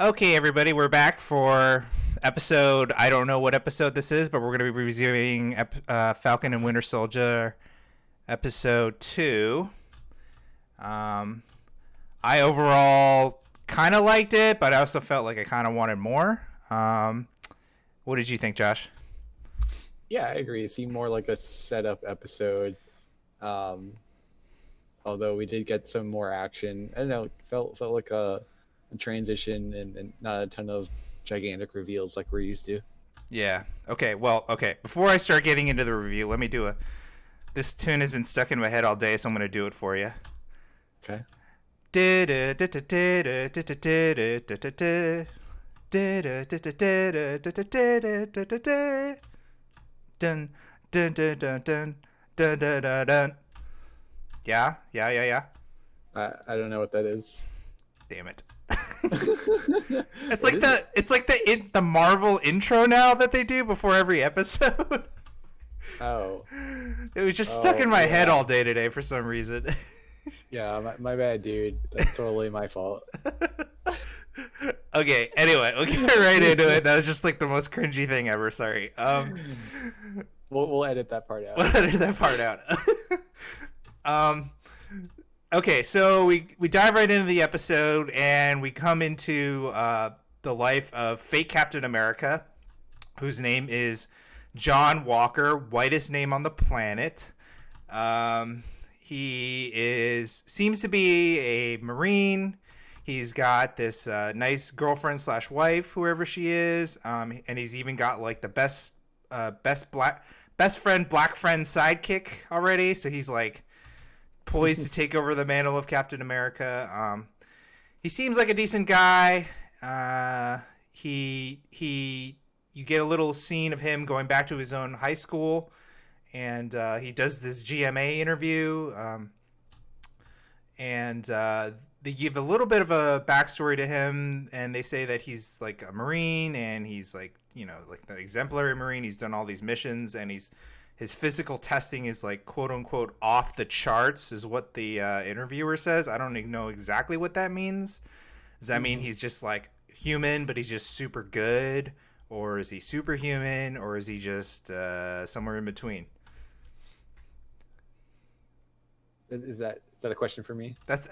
Okay, everybody, we're back for episode. I don't know what episode this is, but we're going to be reviewing Falcon and Winter Soldier episode 2. I overall kind of liked it, but I also felt like I kind of wanted more. What did you think, Josh? Yeah, I agree. It seemed more like a setup episode. Although we did get some more action. I don't know, felt like a transition and not a ton of gigantic reveals like we're used to. Yeah. Okay. Well, okay. Before I start getting into the review, let me do a. This tune has been stuck in my head all day, so I'm going to do it for you. Okay. Dun dun dun dun dun dun dun dun dun. Yeah. I don't know what that is. Damn it. It's like the Marvel intro now that they do before every episode. Oh. It was just stuck in my head all day today for some reason. Yeah, my bad, dude. That's totally my fault. Okay, anyway, we'll get right into it. That was just like the most cringy thing ever. Sorry. We'll edit that part out. We'll edit that part out. Okay, so we dive right into the episode and we come into the life of fake Captain America, whose name is John Walker, whitest name on the planet. He seems to be a Marine. He's got this nice girlfriend / wife, whoever she is, and he's even got like the best friend, black friend sidekick already. So he's like poised to take over the mantle of Captain America. He seems like a decent guy. You get a little scene of him going back to his own high school, and he does this GMA interview, and they give a little bit of a backstory to him, and they say that he's like a Marine, and he's like, you know, like the exemplary Marine. He's done all these missions, and his physical testing is like quote unquote off the charts, is what the interviewer says. I don't even know exactly what that means. Does that mean he's just like human, but he's just super good? Or is he superhuman? Or is he just somewhere in between? Is that a question for me? That's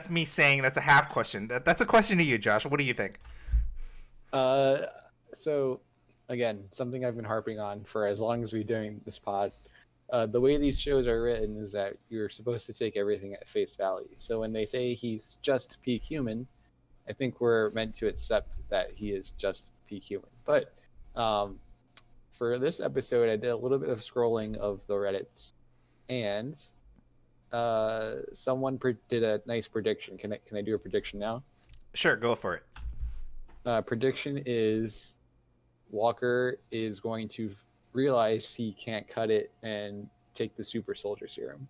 me saying that's a half question. That's a question to you, Josh. What do you think? So again, something I've been harping on for as long as we're doing this pod. The way these shows are written is that you're supposed to take everything at face value. So when they say he's just peak human, I think we're meant to accept that he is just peak human. But for this episode, I did a little bit of scrolling of the Reddits, and someone did a nice prediction. Can I do a prediction now? Sure, go for it. Prediction is Walker is going to realize he can't cut it and take the super soldier serum.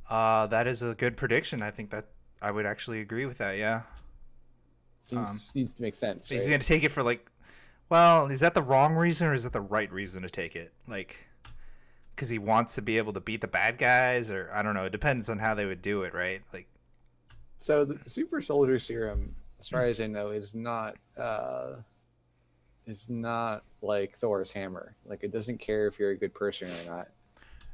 That is a good prediction. I think that I would actually agree with that. Yeah. Seems to make sense. He's right? going to take it for like, well, is that the wrong reason or is that the right reason to take it? Like, because he wants to be able to beat the bad guys, or I don't know. It depends on how they would do it, right? Like, so the super soldier serum, as far as I know, is not like Thor's hammer. Like, it doesn't care if you're a good person or not.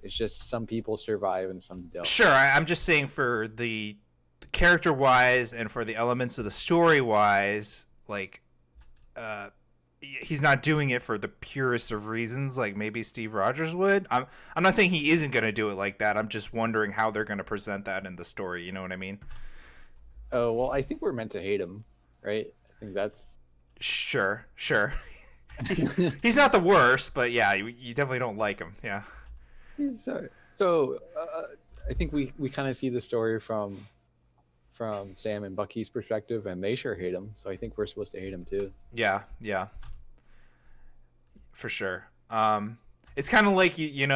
It's just some people survive and some don't. Sure, I'm just saying for the character wise and for the elements of the story wise, like, he's not doing it for the purest of reasons, like maybe Steve Rogers would. I'm not saying he isn't going to do it like that. I'm just wondering how they're going to present that in the story. You know what I mean? Oh, well, I think we're meant to hate him, right? I think that's... Sure. He's not the worst, but yeah, you definitely don't like him. Yeah. So I think we kind of see the story from Sam and Bucky's perspective, and they sure hate him. So I think we're supposed to hate him too. Yeah. For sure. It's kind of like you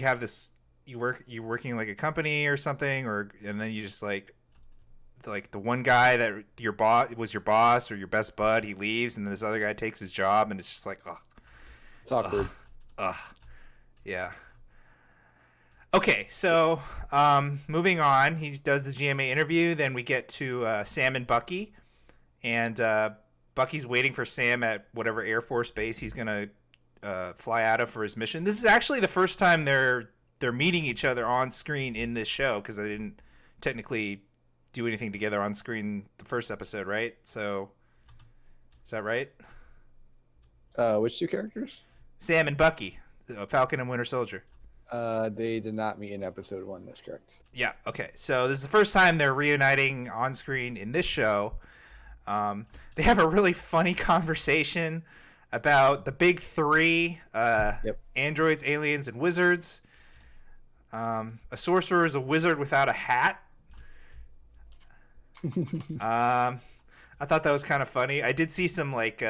have this, you're working like a company or something, and then you just like the one guy that your boss or your best bud, he leaves, and then this other guy takes his job, and it's just like, oh, it's awkward. Yeah. Okay, so moving on, he does the GMA interview. Then we get to Sam and Bucky, and Bucky's waiting for Sam at whatever Air Force base he's gonna fly out of for his mission. This is actually the first time they're meeting each other on screen in this show because they didn't technically do anything together on screen the first episode, right? So is that right? Which two characters? Sam and Bucky, Falcon and Winter Soldier. They did not meet in episode 1. That's correct. Yeah. Okay. So this is the first time they're reuniting on screen in this show. They have a really funny conversation about the big three: Yep. androids, aliens, and wizards. A sorcerer is a wizard without a hat. I thought that was kind of funny. I did see some like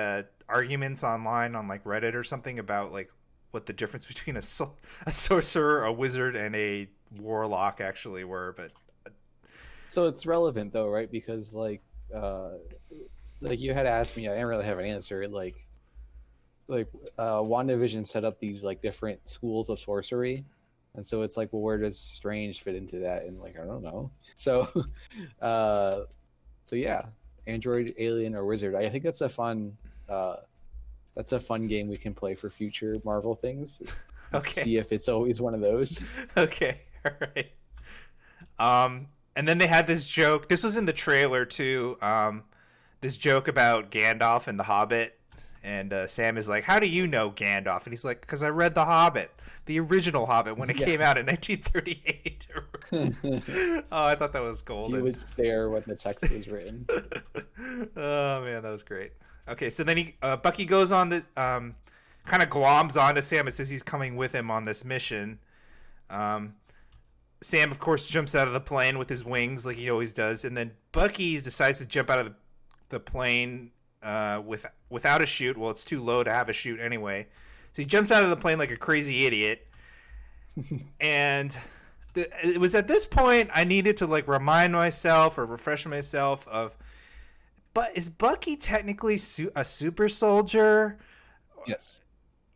arguments online on like Reddit or something about like what the difference between a sorcerer, a wizard, and a warlock actually were. But So it's relevant though, right? Because like you had asked me, I didn't really have an answer. Like WandaVision set up these like different schools of sorcery, and so it's like, well, where does Strange fit into that? And like, I don't know. So, so yeah, android, alien, or wizard. I think that's a fun. That's a fun game we can play for future Marvel things. okay. See if it's always one of those. Okay. All right. And then they had this joke. This was in the trailer too. This joke about Gandalf and the Hobbit, and Sam is like, "How do you know Gandalf?" And he's like, "Because I read the Hobbit, the original Hobbit, when it came out in 1938." Oh, I thought that was golden. He would stare when the text was written. Oh man, that was great. Okay, so then Bucky goes on this, kind of gloms onto Sam and says he's coming with him on this mission. Sam, of course, jumps out of the plane with his wings like he always does, and then Bucky decides to jump out of the plane without a chute. Well, it's too low to have a chute anyway. So he jumps out of the plane like a crazy idiot. And it was at this point I needed to like remind myself or refresh myself of, but is Bucky technically a super soldier? Yes.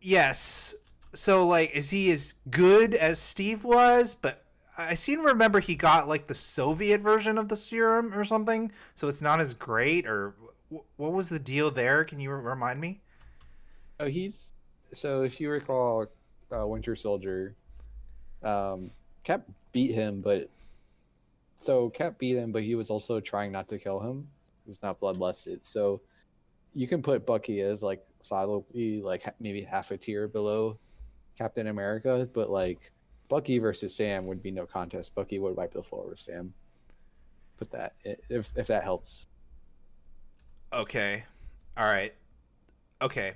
Yes. So like, is he as good as Steve was? But I seem to remember he got like the Soviet version of the serum or something, so it's not as great. Or what was the deal there? Can you remind me? Oh, so if you recall, Winter Soldier, Cap beat him, but he was also trying not to kill him. He was not bloodlusted. So you can put Bucky as like solidly like maybe half a tier below Captain America, but like Bucky versus Sam would be no contest. Bucky would wipe the floor with Sam. Put that if that helps. Okay. All right. Okay.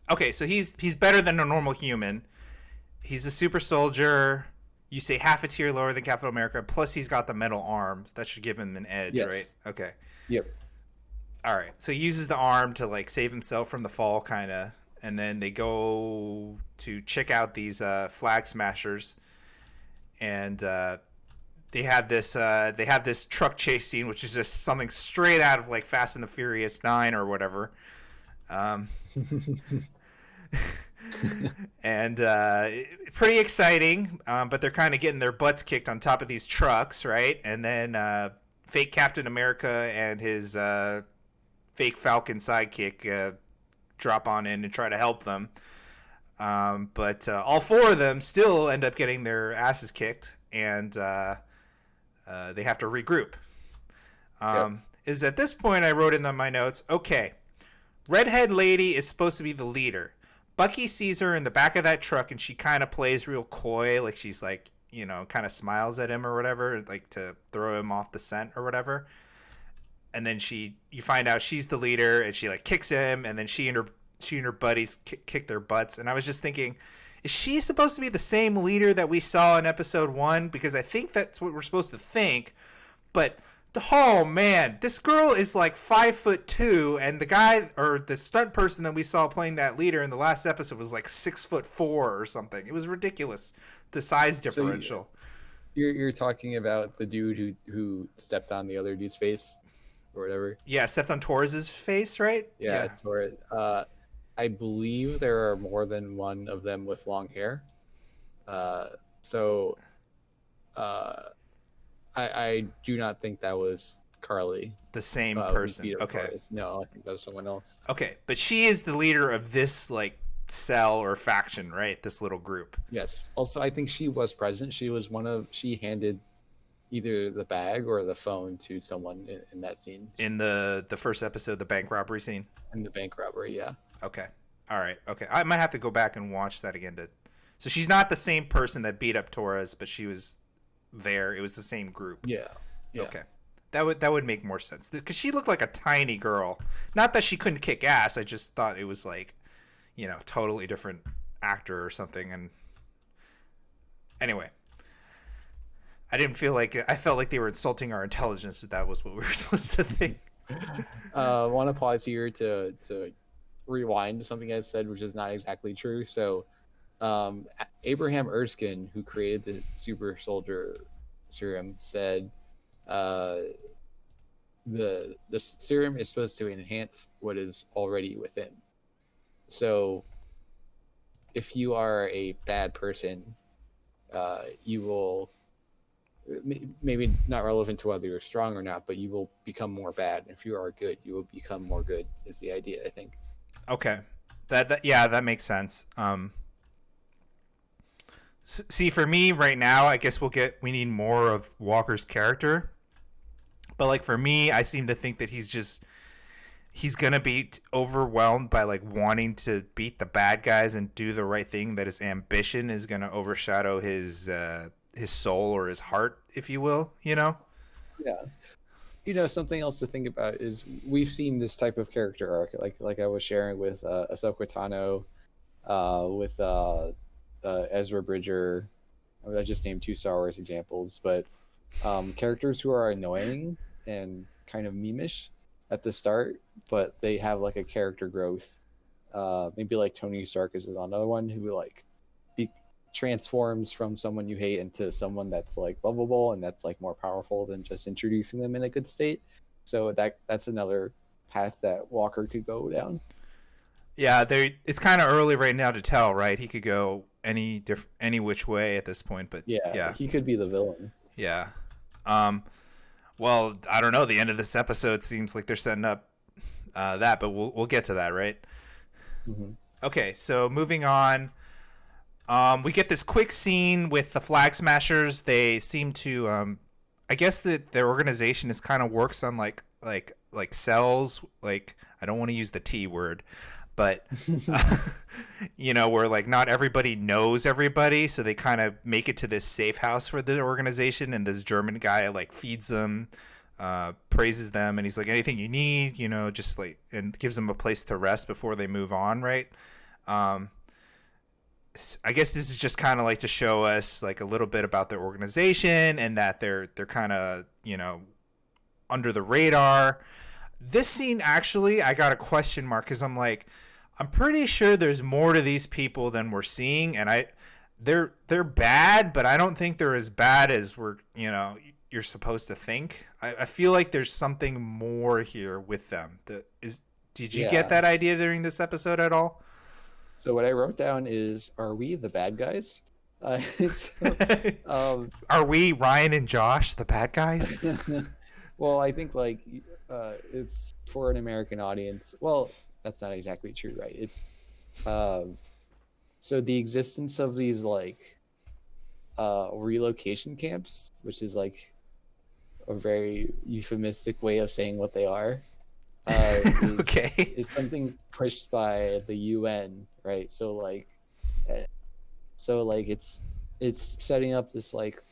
Okay, so he's better than a normal human. He's a super soldier. You say half a tier lower than Captain America, plus he's got the metal arm. That should give him an edge, Yes. right? Okay. Yep. All right. So he uses the arm to like save himself from the fall, kind of, and then they go to check out these flag smashers, and they have this truck chase scene, which is just something straight out of like Fast and the Furious 9 or whatever. And pretty exciting, but they're kind of getting their butts kicked on top of these trucks, right? And then fake Captain America and his fake Falcon sidekick drop on in and try to help them. But all four of them still end up getting their asses kicked, and they have to regroup. Yep. Is at this point I wrote in my notes, okay, redhead lady is supposed to be the leader. Bucky sees her in the back of that truck, and she kind of plays real coy, like she's like, you know, kind of smiles at him or whatever, like to throw him off the scent or whatever. And then you find out she's the leader, and she like kicks him, and then she and her buddies kick their butts. And I was just thinking, is she supposed to be the same leader that we saw in episode 1? Because I think that's what we're supposed to think. But oh man, this girl is like 5'2", and the guy or the stunt person that we saw playing that leader in the last episode was like 6'4" or something. It was ridiculous, the size differential. So you're talking about the dude who stepped on the other dude's face or whatever. Yeah, stepped on Torres's face, right? Yeah. Torres. I believe there are more than one of them with long hair. So uh, I do not think that was Carly. The same Who person. beat up Okay. Torres. No, I think that was someone else. Okay, but she is the leader of this like cell or faction, right? This little group. Yes. Also, I think she was present. She was one of. She handed either the bag or the phone to someone in that scene In the first episode, the bank robbery scene. in the bank robbery. Yeah. Okay. All right. Okay. I might have to go back and watch that again to. So she's not the same person that beat up Torres, but she was there. It was the same group. Yeah. Yeah. Okay. That would make more sense because she looked like a tiny girl. Not that she couldn't kick ass. I just thought it was like, totally different actor or something. And anyway, I felt like they were insulting our intelligence. That was what we were supposed to think. I want to pause here to rewind to something I said, which is not exactly true. So, Abraham Erskine, who created the super soldier serum, said the serum is supposed to enhance what is already within. So, if you are a bad person, you will maybe not relevant to whether you're strong or not, but you will become more bad. If you are good, you will become more good. Is the idea, I think. Okay, that makes sense. See, for me right now, I guess we need more of Walker's character. But like for me, I seem to think that he's gonna be overwhelmed by like wanting to beat the bad guys and do the right thing. That his ambition is gonna overshadow his soul or his heart, if you will. Yeah. Something else to think about is we've seen this type of character arc, like I was sharing with Ahsoka Tano, with Ezra Bridger. I just named 2 Star Wars examples, but characters who are annoying and kind of memeish at the start, but they have like a character growth. Maybe like Tony Stark is another one who like transforms from someone you hate into someone that's like lovable and that's like more powerful than just introducing them in a good state. So that's another path that Walker could go down. Yeah, it's kind of early right now to tell, right? He could go any which way at this point, but yeah, he could be the villain. Yeah. Well, I don't know. The end of this episode seems like they're setting up that, but we'll get to that, right? Mm-hmm. Okay, so moving on. We get this quick scene with the Flag Smashers. They seem to, I guess that their organization is kind of works on like cells. Like I don't want to use the T word, but where like not everybody knows everybody, so they kind of make it to this safe house for the organization. And this German guy like feeds them, praises them, and he's like, anything you need, just like, and gives them a place to rest before they move on, right? I guess this is just kind of like to show us like a little bit about their organization and that they're kind of, under the radar. This scene, actually, I got a question mark because I'm pretty sure there's more to these people than we're seeing. And they're bad, but I don't think they're as bad as you're supposed to think. I feel like there's something more here with them. Did you get that idea during this episode at all? So what I wrote down is, are we the bad guys? Are we Ryan and Josh the bad guys? Well, I think like it's for an American audience. Well, that's not exactly true, right? It's so the existence of these like relocation camps, which is like a very euphemistic way of saying what they are. Is something pushed by the UN, right? So like it's setting up this like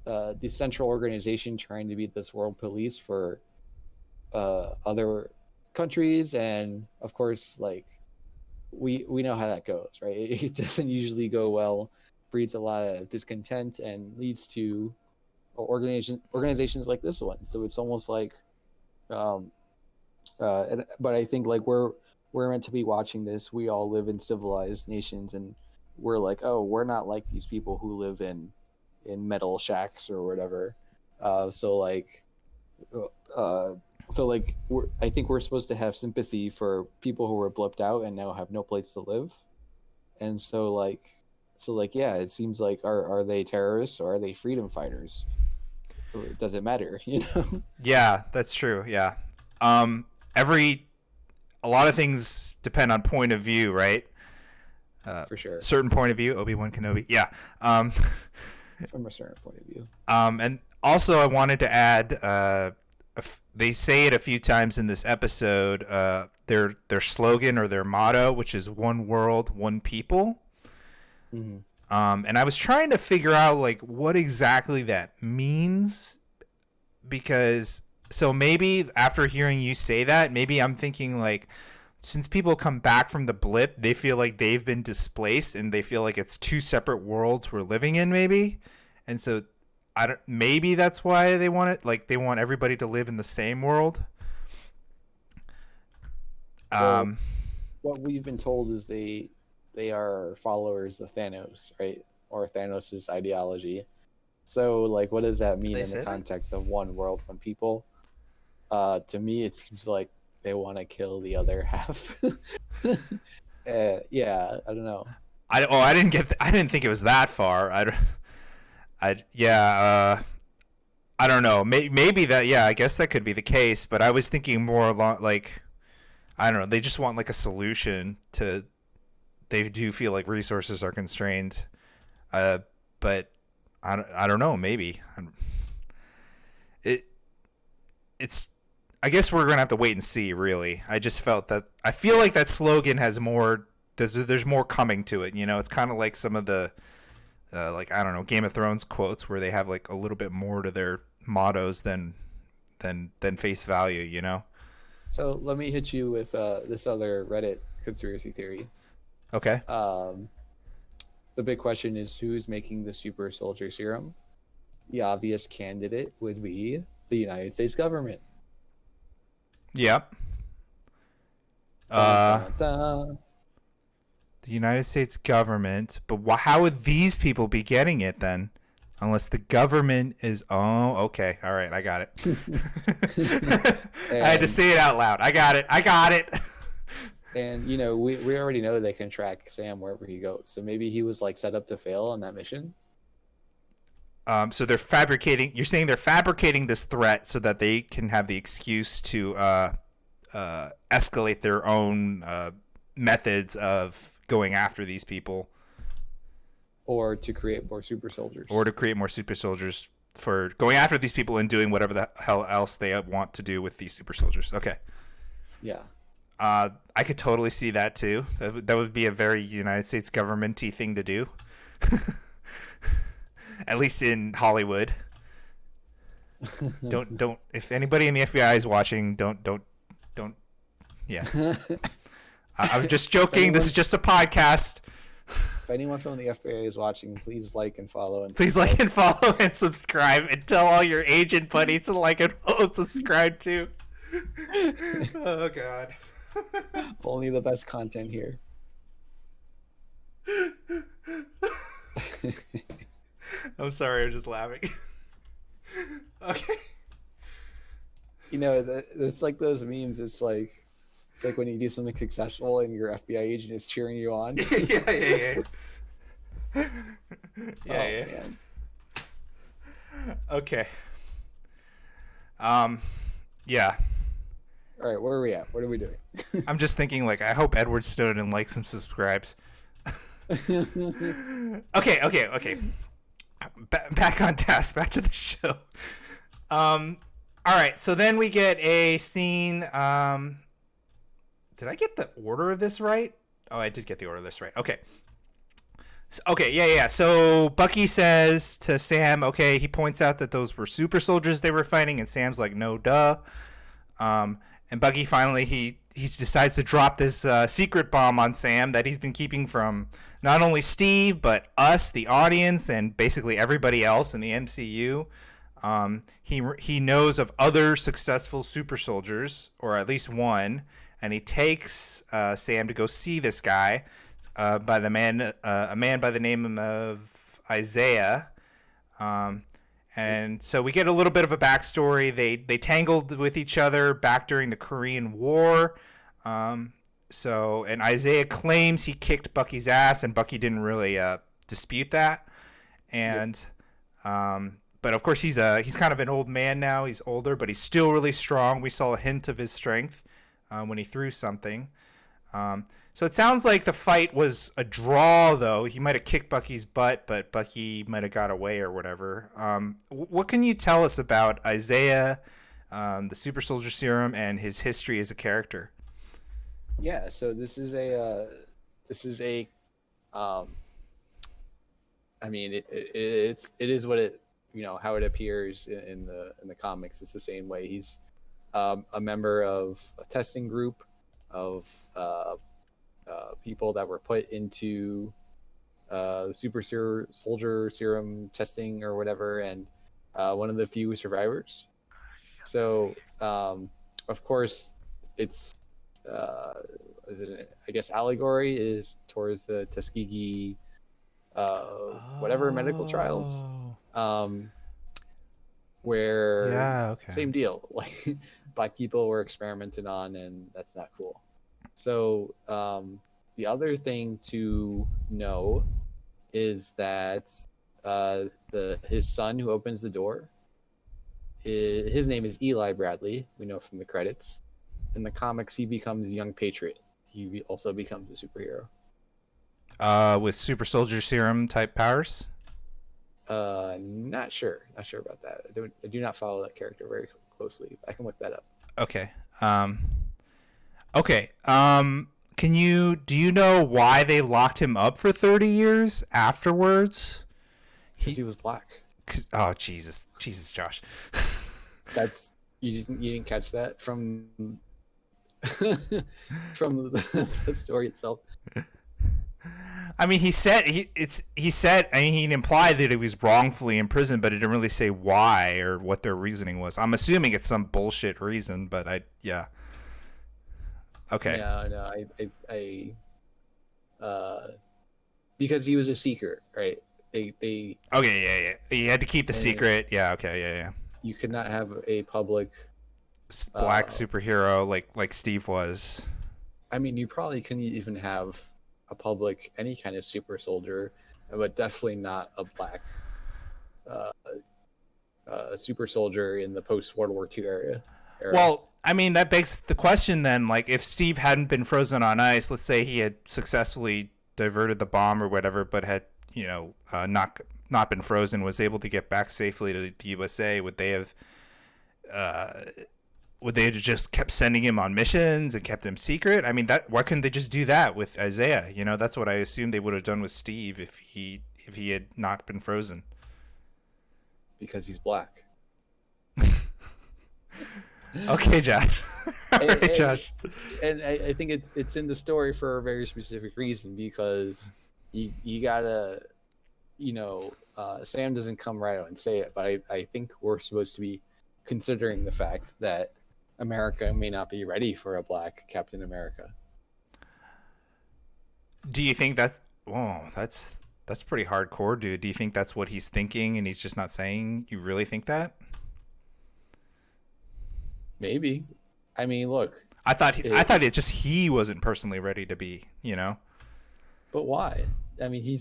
the central organization trying to be this world police for other countries, and of course like we know how that goes, right? It doesn't usually go well, breeds a lot of discontent and leads to organizations like this one. So it's almost like but I think like we're meant to be watching this. We all live in civilized nations, and we're like, oh, we're not like these people who live in metal shacks or whatever. So I think we're supposed to have sympathy for people who were blipped out and now have no place to live. And so So like, yeah, it seems like are they terrorists or are they freedom fighters? It doesn't matter, you know. Yeah, that's true. Yeah. Um, a lot of things depend on point of view, right? For sure, Certain point of view, Obi-Wan Kenobi. Yeah. from a certain point of view. And also I wanted to add, they say it a few times in this episode. Their slogan or their motto, which is "One World, One People." Mm-hmm. And I was trying to figure out like what exactly that means, because so maybe after hearing you say that, maybe I'm thinking like, since people come back from the blip, they feel like they've been displaced and they feel like it's two separate worlds we're living in, maybe. And so maybe that's why they want it. Like they want everybody to live in the same world. Well, what we've been told is they are followers of Thanos, right? Or Thanos's ideology. So like, what does that mean in the context of one world, one people? To me, it seems like they want to kill the other half. Yeah, I don't know. I didn't think it was that far. Yeah. I don't know. Maybe that. Yeah, I guess that could be the case. But I was thinking more along like, I don't know. They just want like a solution to. They do feel like resources are constrained, but I don't know. Maybe it's. I guess we're gonna have to wait and see. Really, I just felt that. I feel like that slogan has more. There's more coming to it. You know, it's kind of like some of the, like I don't know, Game of Thrones quotes where they have like a little bit more to their mottos than face value. You know. So let me hit you with this other Reddit conspiracy theory. Okay. The big question is who's making the super soldier serum? The obvious candidate would be the United States government. Yep. Dun, dun, dun. The United States government, but how would these people be getting it then? Unless the government is... Oh, okay. All right, I got it. I had to say it out loud. I got it. And, you know, we already know they can track Sam wherever he goes. So maybe he was, like, set up to fail on that mission? So they're fabricating... You're saying they're fabricating this threat so that they can have the excuse to escalate their own methods of going after these people. Or to create more super soldiers. For going after these people and doing whatever the hell else they want to do with these super soldiers. Okay. Yeah. I could totally see that too. That would be a very United States government-y thing to do. At least in Hollywood. Don't. If anybody in the FBI is watching, don't. Yeah. I'm just joking. This is just a podcast. If anyone from the FBI is watching, please like and follow. Please like and follow and subscribe, and tell all your agent buddies to like and follow, subscribe too. Oh God. Only the best content here. I'm sorry, I'm just laughing. Okay. You know, it's like those memes. It's like when you do something successful and your FBI agent is cheering you on. Yeah. Yeah. Man. Okay. Yeah. All right, where are we at? What are we doing? I'm just thinking, like, I hope Edward Snowden likes and subscribes. Okay. Back on task. Back to the show. All right. So then we get a scene. Did I get the order of this right? Oh, I did get the order of this right. Okay. Yeah. So Bucky says to Sam, okay, he points out that those were super soldiers they were fighting, and Sam's like, no, duh. And Bucky finally, he decides to drop this secret bomb on Sam that he's been keeping from not only Steve, but us, the audience, and basically everybody else in the MCU. He knows of other successful super soldiers, or at least one, and he takes Sam to go see this guy, a man by the name of Isaiah. And so we get a little bit of a backstory. They tangled with each other back during the Korean War. And Isaiah claims he kicked Bucky's ass, and Bucky didn't really dispute that. Yep. And but of course he's kind of an old man now. He's older, but he's still really strong. We saw a hint of his strength when he threw something. So it sounds like the fight was a draw, though. He might have kicked Bucky's butt, but Bucky might have got away or whatever. What can you tell us about Isaiah, the Super Soldier Serum, and his history as a character? Yeah. So this is a um, I mean, it is what it, how it appears in the comics. It's the same way. He's a member of a testing group of people that were put into soldier serum testing or whatever, and one of the few survivors. So, of course, it's is it, I guess allegory is towards the Tuskegee whatever medical trials, Oh, um, where yeah, okay. same deal, like black people were experimented on, and that's not cool. So the other thing to know is that the his son who opens the door, his name is Eli Bradley. We know from the credits. In the comics, he becomes Young Patriot. He also becomes a superhero. With Super Soldier Serum type powers. Not sure about that. I do not follow that character very closely. I can look that up Okay. Okay. Do you know why they locked him up for 30 years afterwards? because He he was black. Oh, Jesus, Josh. That's you didn't catch that from from the story itself. I mean, he said, I mean, he implied that he was wrongfully imprisoned, but it didn't really say why or what their reasoning was. I'm assuming it's some bullshit reason, but yeah. Okay. Yeah, no, because he was a seeker, right? They Okay, yeah. He had to keep the and secret. Yeah, okay, yeah. you could not have a public. Black Uh, superhero like Steve was. I mean, you probably couldn't even have a public any kind of super soldier, but definitely not a black uh, super soldier in the post World War II era. Well, I mean, that begs the question then, like, if Steve hadn't been frozen on ice, let's say he had successfully diverted the bomb or whatever, but had, not been frozen, was able to get back safely to the USA, uh, would they have just kept sending him on missions and kept him secret? I mean, why couldn't they just do that with Isaiah? That's what I assumed they would have done with Steve if he had not been frozen. Because he's black. Okay, Josh. All and, right, and, Josh. and I think it's in the story for a very specific reason, because you gotta, Sam doesn't come right out and say it, but I think we're supposed to be considering the fact that America may not be ready for a black Captain America. Do you think that's pretty hardcore, dude? Do you think that's what he's thinking and he's just not saying? You really think that? Maybe. I mean, look. I thought it just he wasn't personally ready to be. But why? I mean, he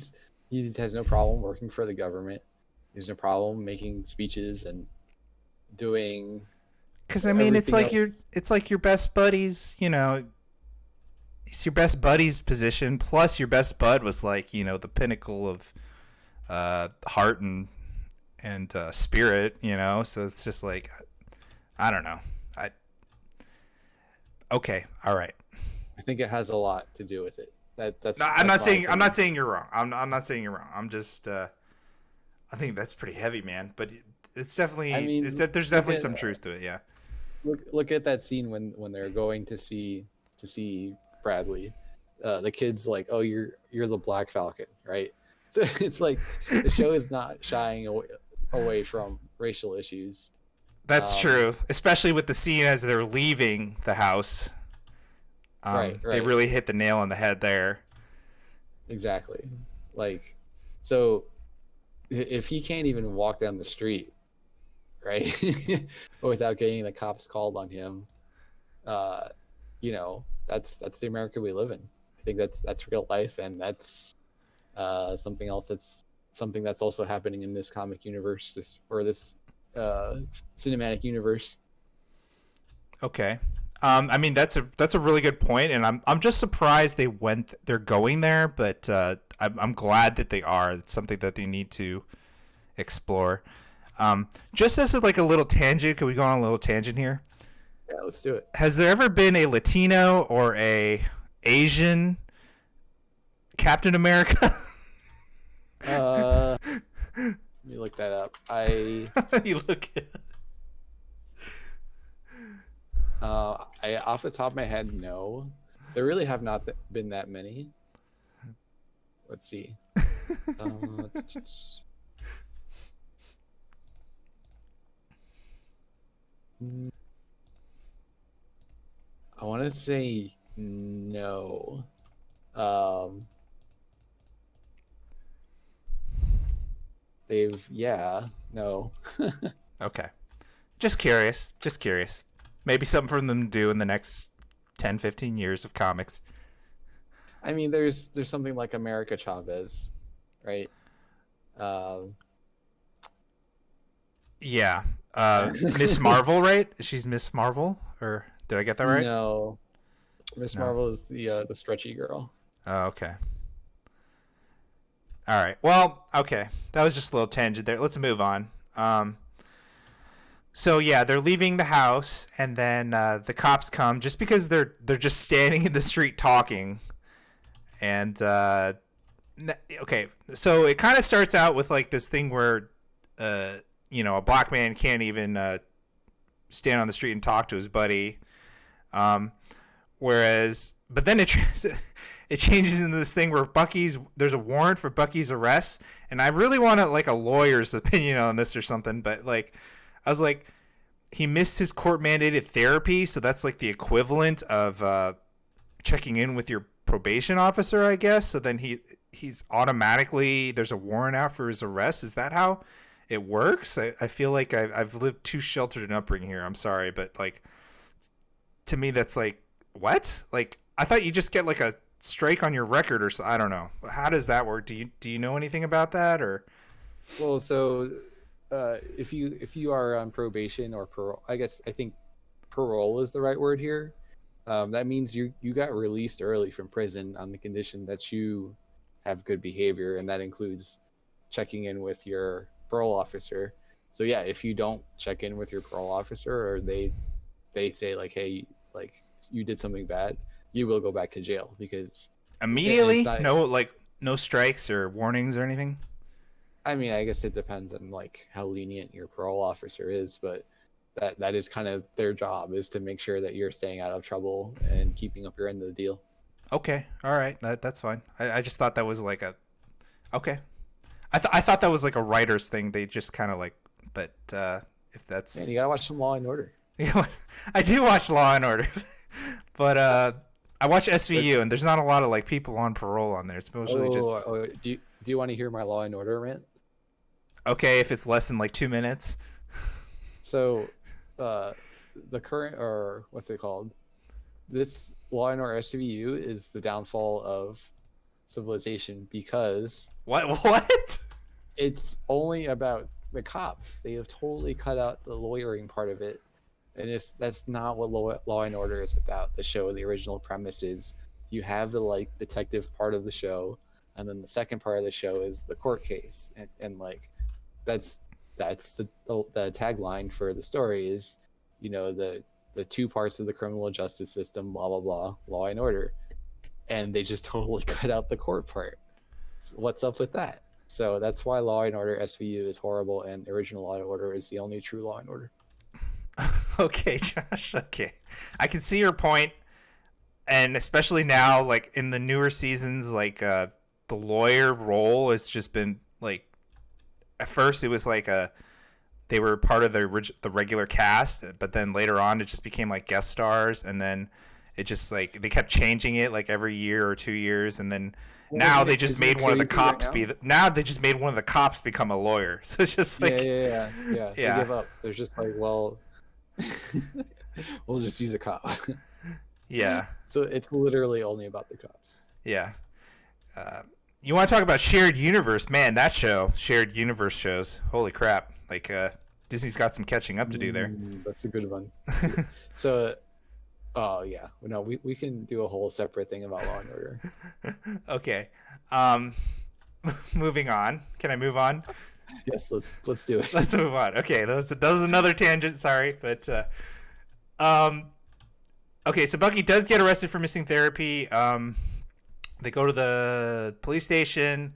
has no problem working for the government. There's no problem making speeches and doing. Because I mean, it's like else. it's like your best buddies. It's your best buddy's position. Plus, your best bud was like the pinnacle of heart and spirit. So it's just like I don't know. Okay, all right. I think it has a lot to do with it. I'm not saying you're wrong. I'm not saying you're wrong. I'm just I think that's pretty heavy, man. But it's definitely there's definitely some truth to it. Yeah. Look at that scene when they're going to see Bradley. The kid's like, "Oh, you're the Black Falcon, right?" So it's like the show is not shying away from racial issues. That's true, especially with the scene as they're leaving the house. Right. They really hit the nail on the head there. Exactly. Like, so if he can't even walk down the street, right, without getting the cops called on him, that's the America we live in. I think that's real life, and that's Something that's also happening in this comic universe, this uh, cinematic universe. Okay. I mean that's a really good point, and I'm just surprised they're going there, but I'm glad that they are. It's something that they need to explore. Just as like a little tangent, can we go on a little tangent here? Yeah, let's do it. Has there ever been a Latino or a Asian Captain America? Let me look that up. You look. I off the top of my head, no. There really have not been that many. Let's see. Uh, I want to say no. Um, no. Okay. Just curious. Just curious. Maybe something for them to do in the next 10, 15 years of comics. I mean, there's something like America Chavez, right? Um, Yeah. Miss Marvel, right? She's Miss Marvel, or did I get that right? no, Miss No. Marvel is the stretchy girl. Oh, okay. All right. Well, okay. That was just a little tangent there. Let's move on. So yeah, they're leaving the house, and then the cops come just because they're just standing in the street talking, and okay. So it kind of starts out with like this thing where, a black man can't even stand on the street and talk to his buddy. But then it changes into this thing where there's a warrant for Bucky's arrest, and I really want like a lawyer's opinion on this or something. But like, I was like, he missed his court mandated therapy, so that's like the equivalent of checking in with your probation officer, I guess. So then he's automatically there's a warrant out for his arrest. Is that how it works? I feel like I've lived too sheltered an upbringing here. I'm sorry, but like to me that's like what? Like I thought you just get like a strike on your record or so. I don't know. How does that work? Do you know anything about that or? Well, so if you are on probation or parole, I think parole is the right word here. That means you got released early from prison on the condition that you have good behavior, and that includes checking in with your parole officer. So yeah, if you don't check in with your parole officer, or they say like, hey, like you did something bad, you will go back to jail because it's Immediately? not. No strikes or warnings or anything? I mean, I guess it depends on like how lenient your parole officer is, but that is kind of their job, is to make sure that you're staying out of trouble and keeping up your end of the deal. Okay. All right. That's fine. I just thought that was like a okay. I thought that was like a writer's thing. They just kind of like but if that's Man, you gotta watch some Law and Order. I do watch Law and Order. But I watch SVU, But, and there's not a lot of like people on parole on there. It's mostly just do you want to hear my Law and Order rant? okay if it's less than like 2 minutes. So, the current, or what's it called? This Law and Order SVU is the downfall of civilization because What? it's only about the cops. They have totally cut out the lawyering part of it, and that's not what Law and Order is about. The show, the original premise is you have the like detective part of the show, and then the second part of the show is the court case, and like that's the tagline for the story is, the two parts of the criminal justice system, blah blah blah, Law and Order, and they just totally cut out the court part. What's up with that? So that's why Law and Order SVU is horrible, and the original Law and Order is the only true Law and Order. Okay, Josh. Okay, I can see your point, and especially now, like in the newer seasons, like the lawyer role has just been like. At first, it was like they were part of the regular cast, but then later on, it just became like guest stars, and then it just like they kept changing it like every year or 2 years, and then now they just made one of the cops now they just made one of the cops become a lawyer. So it's just like yeah. Yeah. They give up. They're just like, well, we'll just use a cop. Yeah. So it's literally only about the cops. Yeah. You want to talk about shared universe, man? That show, shared universe shows. Holy crap! Like Disney's got some catching up to do there. That's a good one. So, oh yeah, no, we can do a whole separate thing about Law and Order. Okay. Moving on. Can I move on? Yes, let's do it. Let's move on. Okay, that was another tangent. Sorry, but um, okay. So Bucky does get arrested for missing therapy. They go to the police station.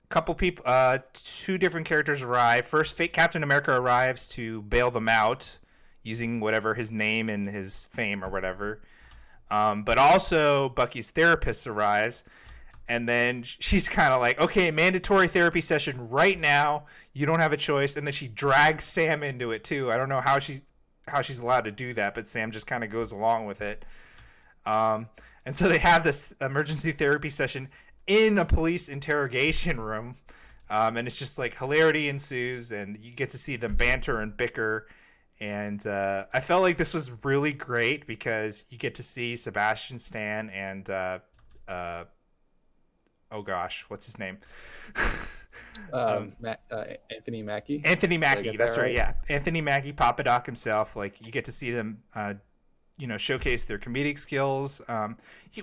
Couple people, two different characters arrive. First, fake Captain America arrives to bail them out using whatever his name and his fame or whatever. But also Bucky's therapist arrives, and then she's kind of like, okay, mandatory therapy session right now. You don't have a choice. And then she drags Sam into it too. I don't know how she's allowed to do that, but Sam just kind of goes along with it. And so they have this emergency therapy session in a police interrogation room. And it's just like hilarity ensues, and you get to see them banter and bicker. And I felt like this was really great because you get to see Sebastian Stan and oh gosh, what's his name? Anthony Mackie. Anthony Mackie, that's right. right? Yeah, Anthony Mackie, Papa Doc himself. Like you get to see them, showcase their comedic skills.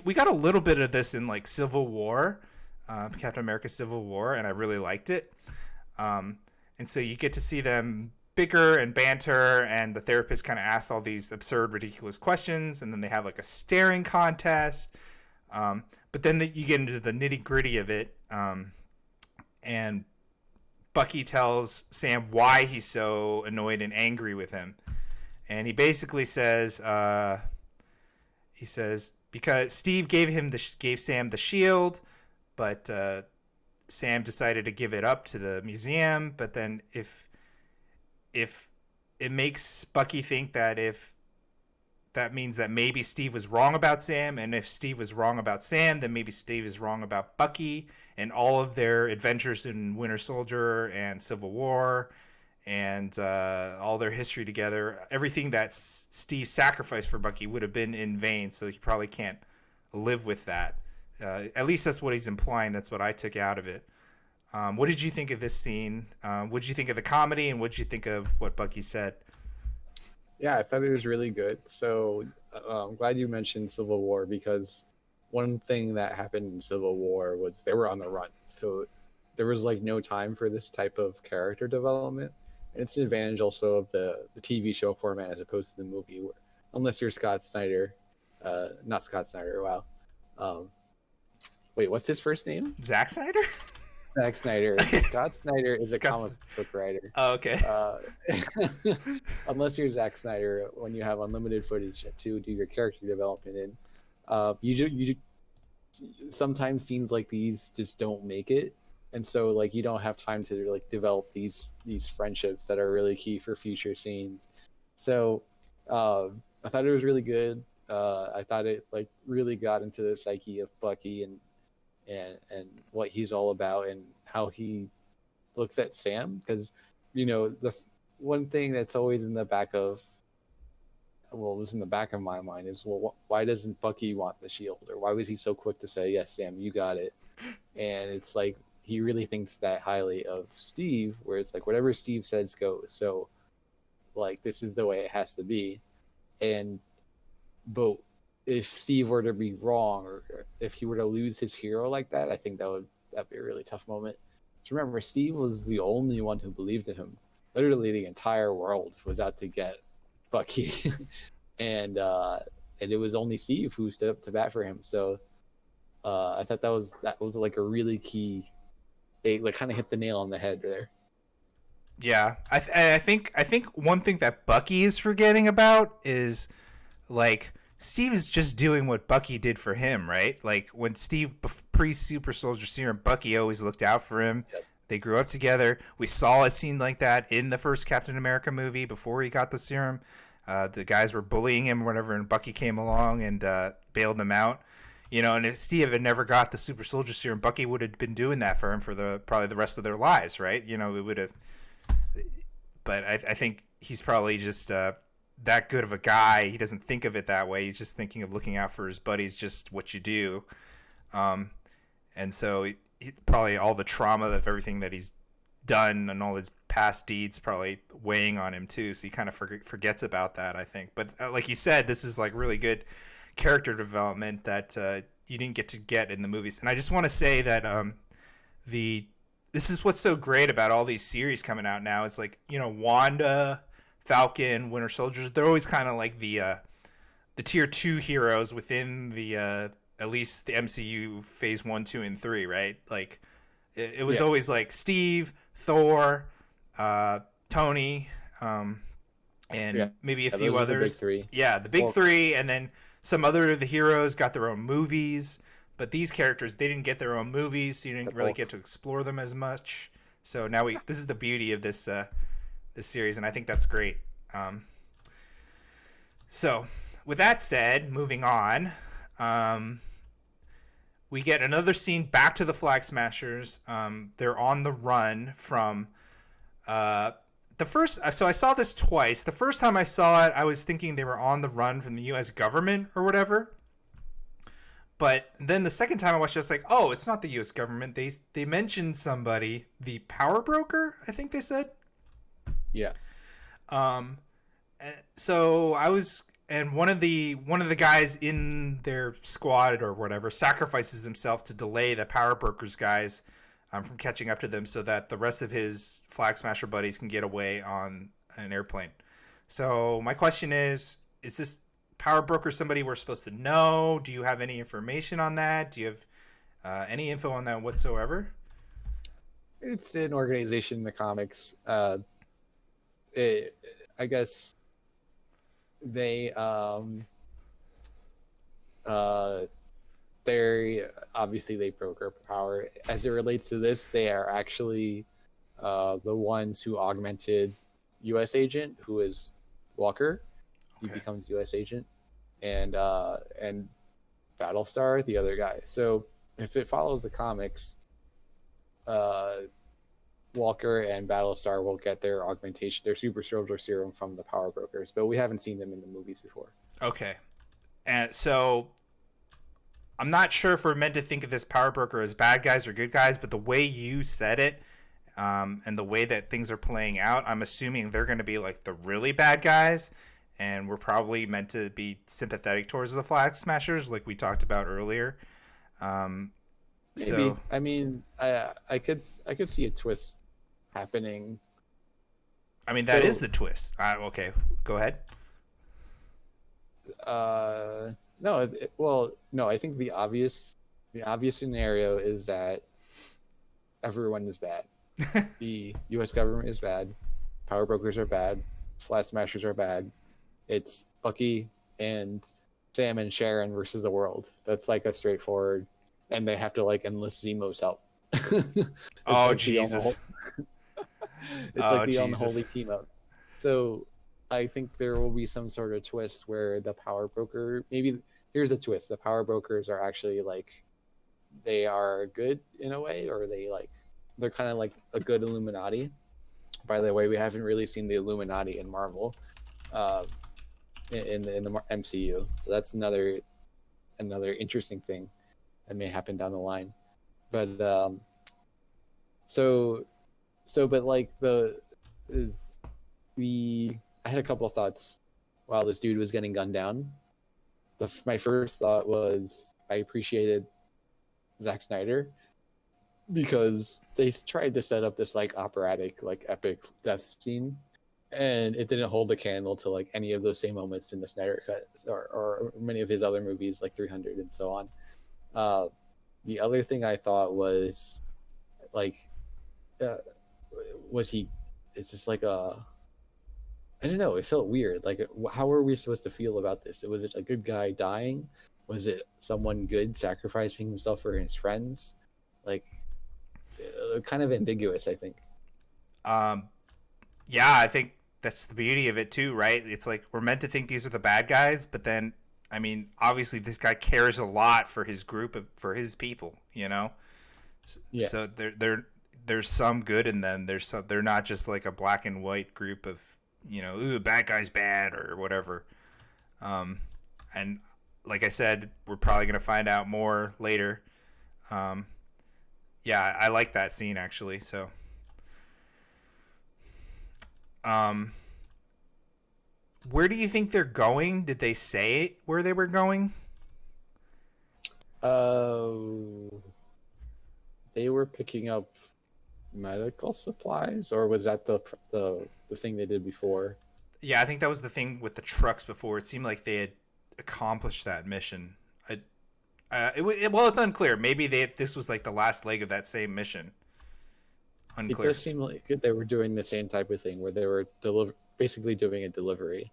We got a little bit of this in like Civil War, Captain America: Civil War, and I really liked it. And so you get to see them bicker and banter, and the therapist kind of asks all these absurd, ridiculous questions, and then they have like a staring contest. But then you get into the nitty gritty of it, and Bucky tells Sam why he's so annoyed and angry with him, and he basically says, because Steve gave Sam the shield, but Sam decided to give it up to the museum. But then if it makes Bucky think that if that means that maybe Steve was wrong about Sam, and if Steve was wrong about Sam, then maybe Steve is wrong about Bucky and all of their adventures in Winter Soldier and Civil War and all their history together. Everything that Steve sacrificed for Bucky would have been in vain, so he probably can't live with that. At least that's what he's implying. That's what I took out of it. What did you think of this scene? What did you think of the comedy, and what did you think of what Bucky said? Yeah, I thought it was really good. So I'm glad you mentioned Civil War, because one thing that happened in Civil War was they were on the run. So there was like no time for this type of character development. And it's an advantage also of the TV show format as opposed to the movie, where, unless you're Scott Snyder, not Scott Snyder, wow. Wait, what's his first name? Zack Snyder? Zack Snyder. Scott Snyder is a comic book writer. Oh, okay. Unless you're Zack Snyder, when you have unlimited footage to do your character development in, you sometimes scenes like these just don't make it, and so like you don't have time to like develop these friendships that are really key for future scenes. So I thought it was really good. I thought it like really got into the psyche of Bucky and what he's all about and how he looks at Sam, because the one thing that's always in the back of was in the back of my mind is, well, why doesn't Bucky want the shield, or why was he so quick to say, yes, Sam, you got it? And it's like he really thinks that highly of Steve, where it's like whatever Steve says goes, so like this is the way it has to be. But if Steve were to be wrong, or if he were to lose his hero like that, I think that'd be a really tough moment. So remember, Steve was the only one who believed in him. Literally, the entire world was out to get Bucky, and it was only Steve who stood up to bat for him. So I thought that was like a really key. They like kind of hit the nail on the head there. Yeah, I think one thing that Bucky is forgetting about is like Steve is just doing what Bucky did for him, right? Like when Steve pre-Super Soldier Serum, Bucky always looked out for him. Yes. They grew up together. We saw a scene like that in the first Captain America movie before he got the serum. The guys were bullying him or whatever, and Bucky came along and bailed them out. And if Steve had never got the Super Soldier Serum, Bucky would have been doing that for him for probably the rest of their lives, right? It would have. But I think he's probably just that good of a guy. He doesn't think of it that way. He's just thinking of looking out for his buddies, just what you do. and so probably all the trauma of everything that he's done and all his past deeds probably weighing on him too. So he kind of forgets about that, I think. But like you said, this is like really good character development that you didn't get in the movies. And I just want to say that the this is what's so great about all these series coming out now. It's like, you know, Wanda, Falcon, Winter Soldiers. They're always kind of like the tier 2 heroes within the at least the MCU phase 1, 2, and 3, right? Like it was Yeah, always like Steve, Thor, Tony, yeah, and maybe a yeah. few Those are the big others. three. Yeah, the big Well, three, and then some other of the heroes got their own movies. But these characters, they didn't get their own movies, so you the didn't really get bulk. to explore them as much. So now this is the beauty of this series, and I think that's great. Um, so with that said, moving on, um, we get another scene back to the Flag Smashers. They're on the run from uh, the first. So I saw this twice. The first time I saw it, I was thinking they were on the run from the U.S. government or whatever. But then the second time I watched it, I was like, oh, it's not the U.S. government. They mentioned somebody, the power broker, I think they said. Yeah, Um, so I was, and one of the guys in their squad or whatever sacrifices himself to delay the power brokers guys from catching up to them, so that the rest of his Flag Smasher buddies can get away on an airplane. So my question is this power broker somebody we're supposed to know? Do you have any information on that? Do you have any info on that whatsoever? it's an organization in the comics. It, I guess they uh they obviously they broker power. As it relates to this, they are actually the ones who augmented U.S. agent, who is Walker. He Okay. becomes U.S. agent, and Battlestar, the other guy. So if it follows the comics, uh, Walker and Battlestar will get their augmentation, their super soldier serum from the power brokers, but we haven't seen them in the movies before. Okay. And so I'm not sure if we're meant to think of this power broker as bad guys or good guys, but the way you said it, and the way that things are playing out, I'm assuming they're going to be like the really bad guys, and we're probably meant to be sympathetic towards the Flag Smashers, like we talked about earlier. Um, Maybe. so, I mean, I could see a twist happening. I mean, that is So, the twist. Okay, go ahead. no, well, no, I think the obvious scenario is that everyone is bad. The U.S. government is bad. Power brokers are bad. Flat smashers are bad. It's Bucky and Sam and Sharon versus the world. That's like a straightforward, and they have to like enlist Zemo's help. It's Oh, like the Jesus. it's like Oh, the Jesus. unholy team up. So I think there will be some sort of twist where the power broker, maybe here's a twist: the power brokers are actually like they are good in a way, or they're kind of like a good Illuminati. By the way, we haven't really seen the Illuminati in Marvel, uh, in the MCU, so that's another interesting thing that may happen down the line. But so but like the I had a couple of thoughts while this dude was getting gunned down. My first thought was I appreciated Zack Snyder because they tried to set up this like operatic, like epic death scene, and it didn't hold a candle to like any of those same moments in the Snyder cut or many of his other movies like 300 and so on. Uh, the other thing I thought was like, uh, was he? It's just like I don't know. It felt weird. Like, how are we supposed to feel about this? Was it a good guy dying? Was it someone good sacrificing himself for his friends? Like, kind of ambiguous, I think. Um, yeah, I think that's the beauty of it too, right? It's like we're meant to think these are the bad guys, but then, I mean, obviously this guy cares a lot for his group for his people, you know. Yeah, So there's some good in them. They're not just like a black and white group of, you know, ooh, bad guy's bad or whatever. Um, and like I said, we're probably gonna find out more later. Um, Yeah, I like that scene actually. So, um, where do you think they're going? Did they say where they were going? Uh, they were picking up medical supplies, or was that the thing they did before? Yeah, I think that was the thing with the trucks before. It seemed like they had accomplished that mission. Well, it's unclear. Maybe this was like the last leg of that same mission. It Unclear. does seem like they were doing the same type of thing where they were basically doing a delivery.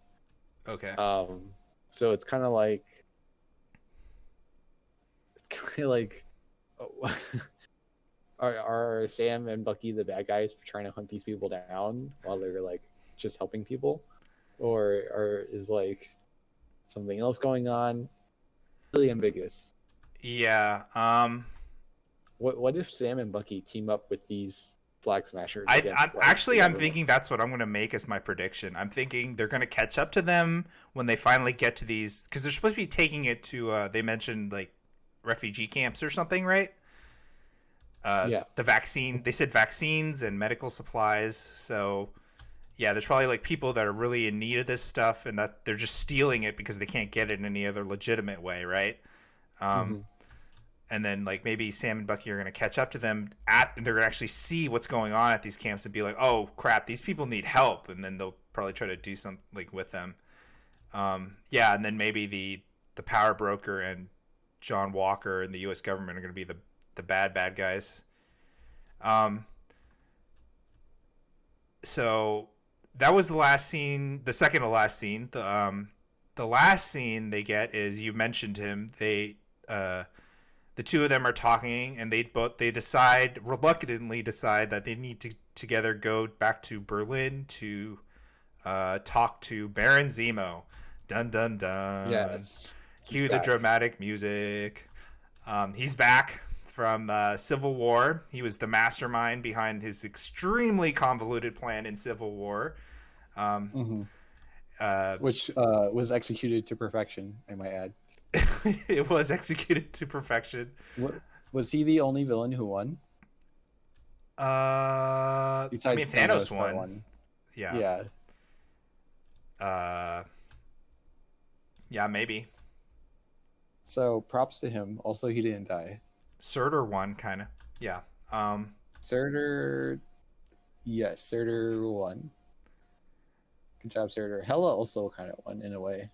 Okay. Um, so it's kind of like, oh, are Sam and Bucky the bad guys for trying to hunt these people down while they're like just helping people, or is like something else going on? Really ambiguous. Yeah. What if Sam and Bucky team up with these flag smashers I'm against like the actually I'm government? thinking that's what I'm gonna make as my prediction. I'm thinking they're gonna catch up to them when they finally get to these because they're supposed to be taking it to. They mentioned like refugee camps or something, right? Yeah. The vaccine. They said vaccines and medical supplies. So yeah, there's probably like people that are really in need of this stuff and that they're just stealing it because they can't get it in any other legitimate way, right? Um, Hmm. and then like maybe Sam and Bucky are going to catch up to them at and they're going to actually see what's going on at these camps and be like, "Oh crap, these people need help." And then they'll probably try to do something like with them. Yeah, and then maybe the power broker and John Walker and the US government are going to be the bad guys. Um so that was the last scene, the second to last scene. The last scene they get is you mentioned him. The two of them are talking and they decide reluctantly decide that they need to together go back to Berlin to talk to Baron Zemo. Dun dun dun. Yes. He's Cue the back. dramatic music. He's back from Civil War. He was the mastermind behind his extremely convoluted plan in Civil War. Um, Hmm. uh, Which was executed to perfection, I might add. it was executed to perfection. What, was he the only villain who won I mean besides Thanos Thanos part won. one? Yeah. Yeah. Uh, yeah, maybe. So props to him. Also, he didn't die. Surtur won, kind of. Yeah. Um, Surtur, yes, Surtur won. Good job, Surtur. Hela also kind of won in a way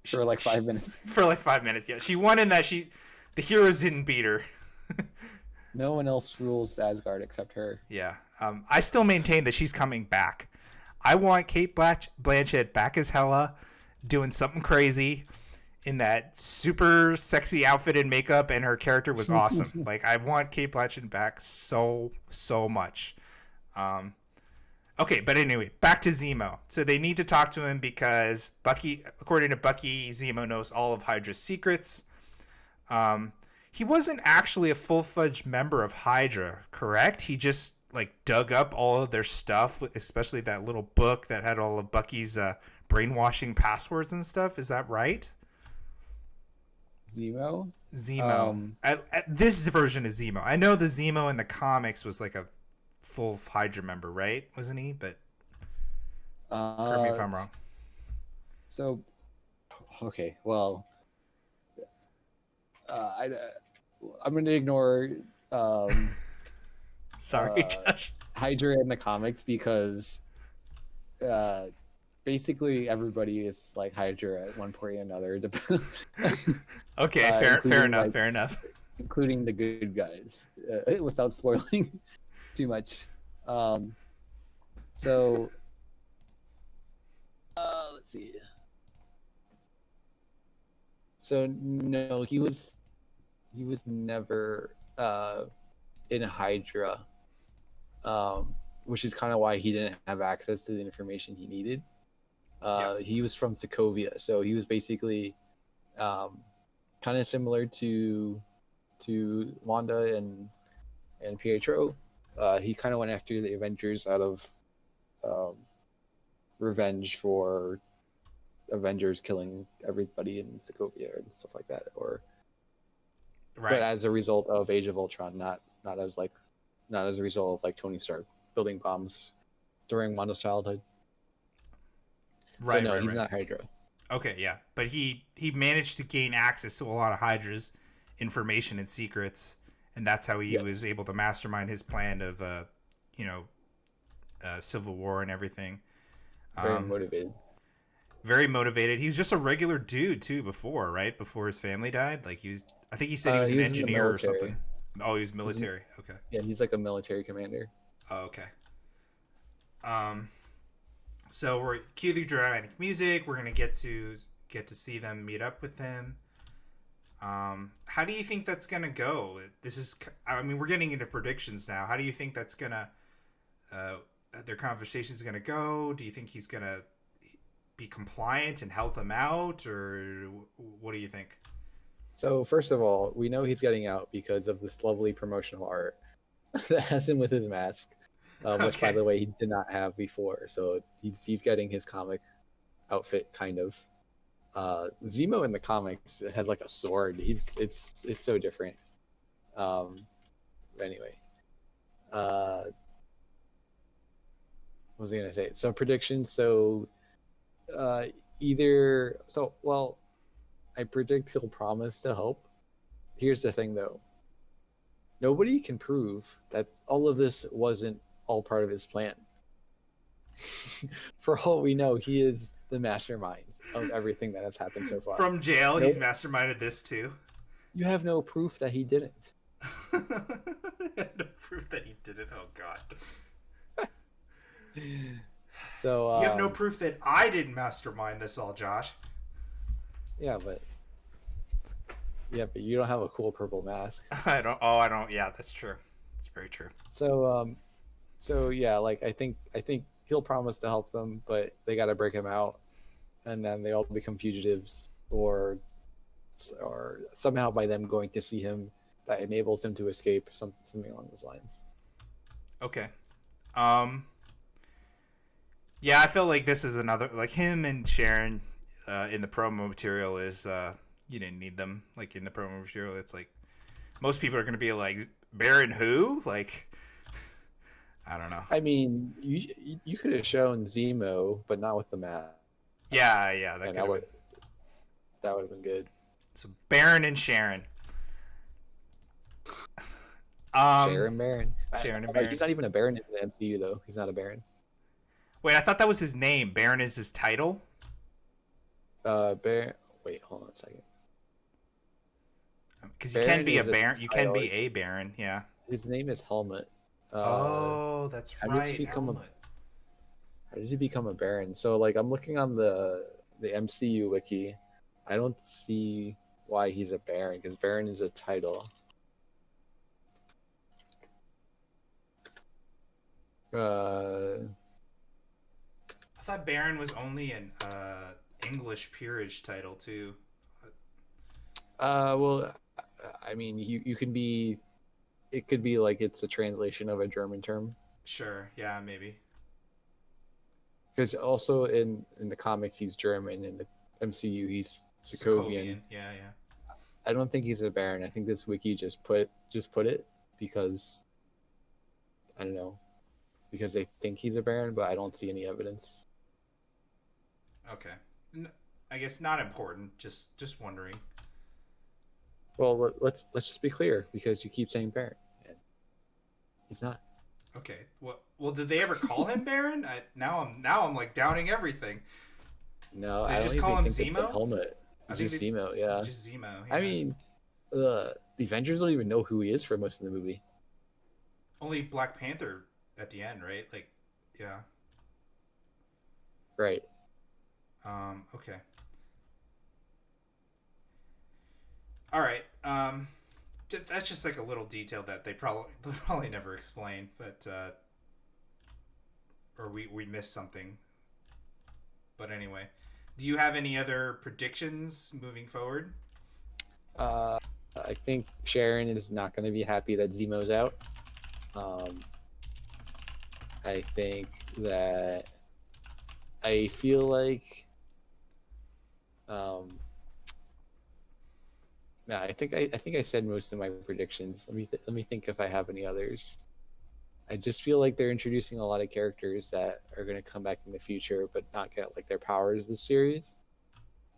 for like 5 minutes. for like 5 minutes. Yeah, she won in that the heroes didn't beat her. No one else rules Asgard except her. Yeah. I still maintain that she's coming back. I want Kate Blanchett back as Hela, doing something crazy in that super sexy outfit and makeup, and her character was awesome. Like I want Kate Blanchett back so much. Um, okay, but anyway, back to Zemo. So they need to talk to him because Bucky, according to Bucky, Zemo knows all of Hydra's secrets. Um, he wasn't actually a full-fledged member of Hydra, correct? He just like dug up all of their stuff, especially that little book that had all of Bucky's brainwashing passwords and stuff. Is that right? Zemo. Zemo. Um, This version of Zemo. I know the Zemo in the comics was like a full Hydra member, right? Wasn't he? But correct me if uh, I'm wrong. so okay, well, I, I'm going to ignore um, Sorry, uh, Josh. Hydra in the comics because uh, basically everybody is like Hydra at one point or another, Okay, fair including enough. like Fair enough. including the good guys, without spoiling too much. Um, so let's see. So no, he was never in Hydra, which is kind of why he didn't have access to the information he needed. Yeah. He was from Sokovia, so he was basically kind of similar to Wanda and Pietro. He kind of went after the Avengers out of um, revenge for Avengers killing everybody in Sokovia and stuff like that, or but Right. as a result of Age of Ultron, not as like not as a result of like Tony Stark building bombs during Wanda's childhood. So Right. no, Right. he's Right. not Hydra. Okay. Yeah. But he managed to gain access to a lot of Hydra's information and secrets, and that's how he was Yes, able to mastermind his plan of you know, civil war and everything. very Um, motivated. very motivated. He was just a regular dude too before, right? Before his family died. Like he was. I think he said he was He an was in the engineer or something. military. Oh, he was He's in, military. Okay. yeah, he's like a military commander. Oh, okay. Um. So we're cue the dramatic music. We're gonna get to see them meet up with him. How do you think that's gonna go? This is. I mean, we're getting into predictions now. How do you think that's gonna? Uh, their conversation's gonna go. Do you think he's gonna be compliant and help them out, or what do you think? So first of all, we know he's getting out because of this lovely promotional art that has him with his mask, which by Okay. the way he did not have before. So he's getting his comic outfit kind of. Zemo in the comics has like a sword. It's so different. Um, anyway, what was I gonna say? So predictions. So uh, either so well, I predict he'll promise to help. Here's the thing though. Nobody can prove that all of this wasn't all part of his plan. For all we know, he is the masterminds of everything that has happened so far. From jail, he's Nope. masterminded this too. You have no proof that he didn't. No proof that he did it. Oh God. So You have no proof that I didn't mastermind this all, Josh. yeah, but you don't have a cool purple mask. I don't. Oh, I don't. Yeah, that's true. It's very true. So so yeah, like I think he'll promise to help them, but they got to break him out, and then they all become fugitives, or somehow by them going to see him, that enables him to escape, something along those lines. Okay. Um. Yeah, I feel like this is another like him and Sharon in the promo material is you didn't need them like in the promo material. It's like most people are gonna be like Baron who like I don't know. I mean, you could have shown Zemo, but not with the map, Yeah, yeah, that and could have been. that would have been good. So Baron and Sharon. Um, Sharon Baron. Sharon and Baron. He's not even a Baron in the MCU though. He's not a Baron. Wait, I thought that was his name. Baron is his title. Baron. Wait, hold on a second. Because you can Baron be a is a baron. You can title. be a baron. Yeah. His name is Helmet. Oh, that's how did he right. become Helmet. how did he become a Baron? So like I'm looking on the MCU wiki. I don't see why he's a Baron because Baron is a title. I thought Baron was only an English peerage title too. Well, I mean, you can be. It could be like it's a translation of a German term. Sure. Yeah, maybe. Because also in the comics he's German, in the MCU he's Sokovian. Yeah, yeah. I don't think he's a Baron. I think this wiki just put it because I don't know, because they think he's a Baron, but I don't see any evidence. Okay. I guess not important. Just wondering. Well, let's just be clear because you keep saying Baron, and he's not. Okay. Well, did they ever call him Baron? Now I'm like doubting everything. No, They I just don't call even him think it's a Zemo? helmet. I It's think just they- Zemo, yeah. Just Zemo. I Yeah. mean, the Avengers don't even know who he is for most of the movie. Only Black Panther at the end, right? Like, yeah. Right. Okay. All right. That's just like a little detail that they'll probably never explain, but or we missed something. But anyway, do you have any other predictions moving forward? I think Sharon is not going to be happy that Zemo's out. I think that I feel like Yeah, I think I said most of my predictions. Let me think if I have any others. I just feel like they're introducing a lot of characters that are going to come back in the future, but not get like their powers this series.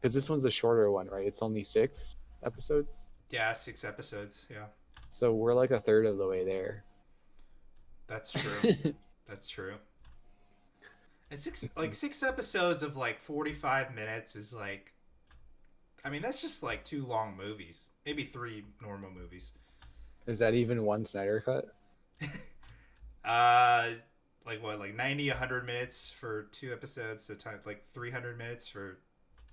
Because this one's a shorter one, right? It's only 6 episodes, Yeah, 6 episodes. Yeah, so we're like a third of the way there. that's true. That's true. And 6 episodes of like 45 minutes is like, I mean, that's just like 2 long movies, maybe 3 normal movies. Is that even one Snyder cut? Uh, like what, like 90, 100 minutes for 2 episodes, so time like 300 minutes for.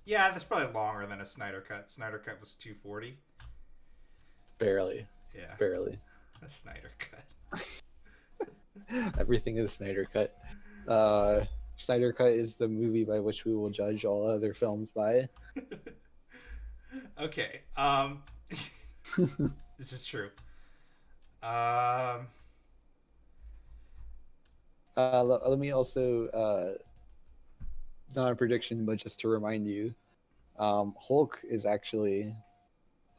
Yeah, that's probably longer than a Snyder cut. Snyder cut was 240. Barely, Yeah, barely. a Snyder cut. Everything is Snyder cut. Uh, Snyder cut is the movie by which we will judge all other films by. Okay. This is true. Um, Let me also not a prediction, but just to remind you, Hulk is actually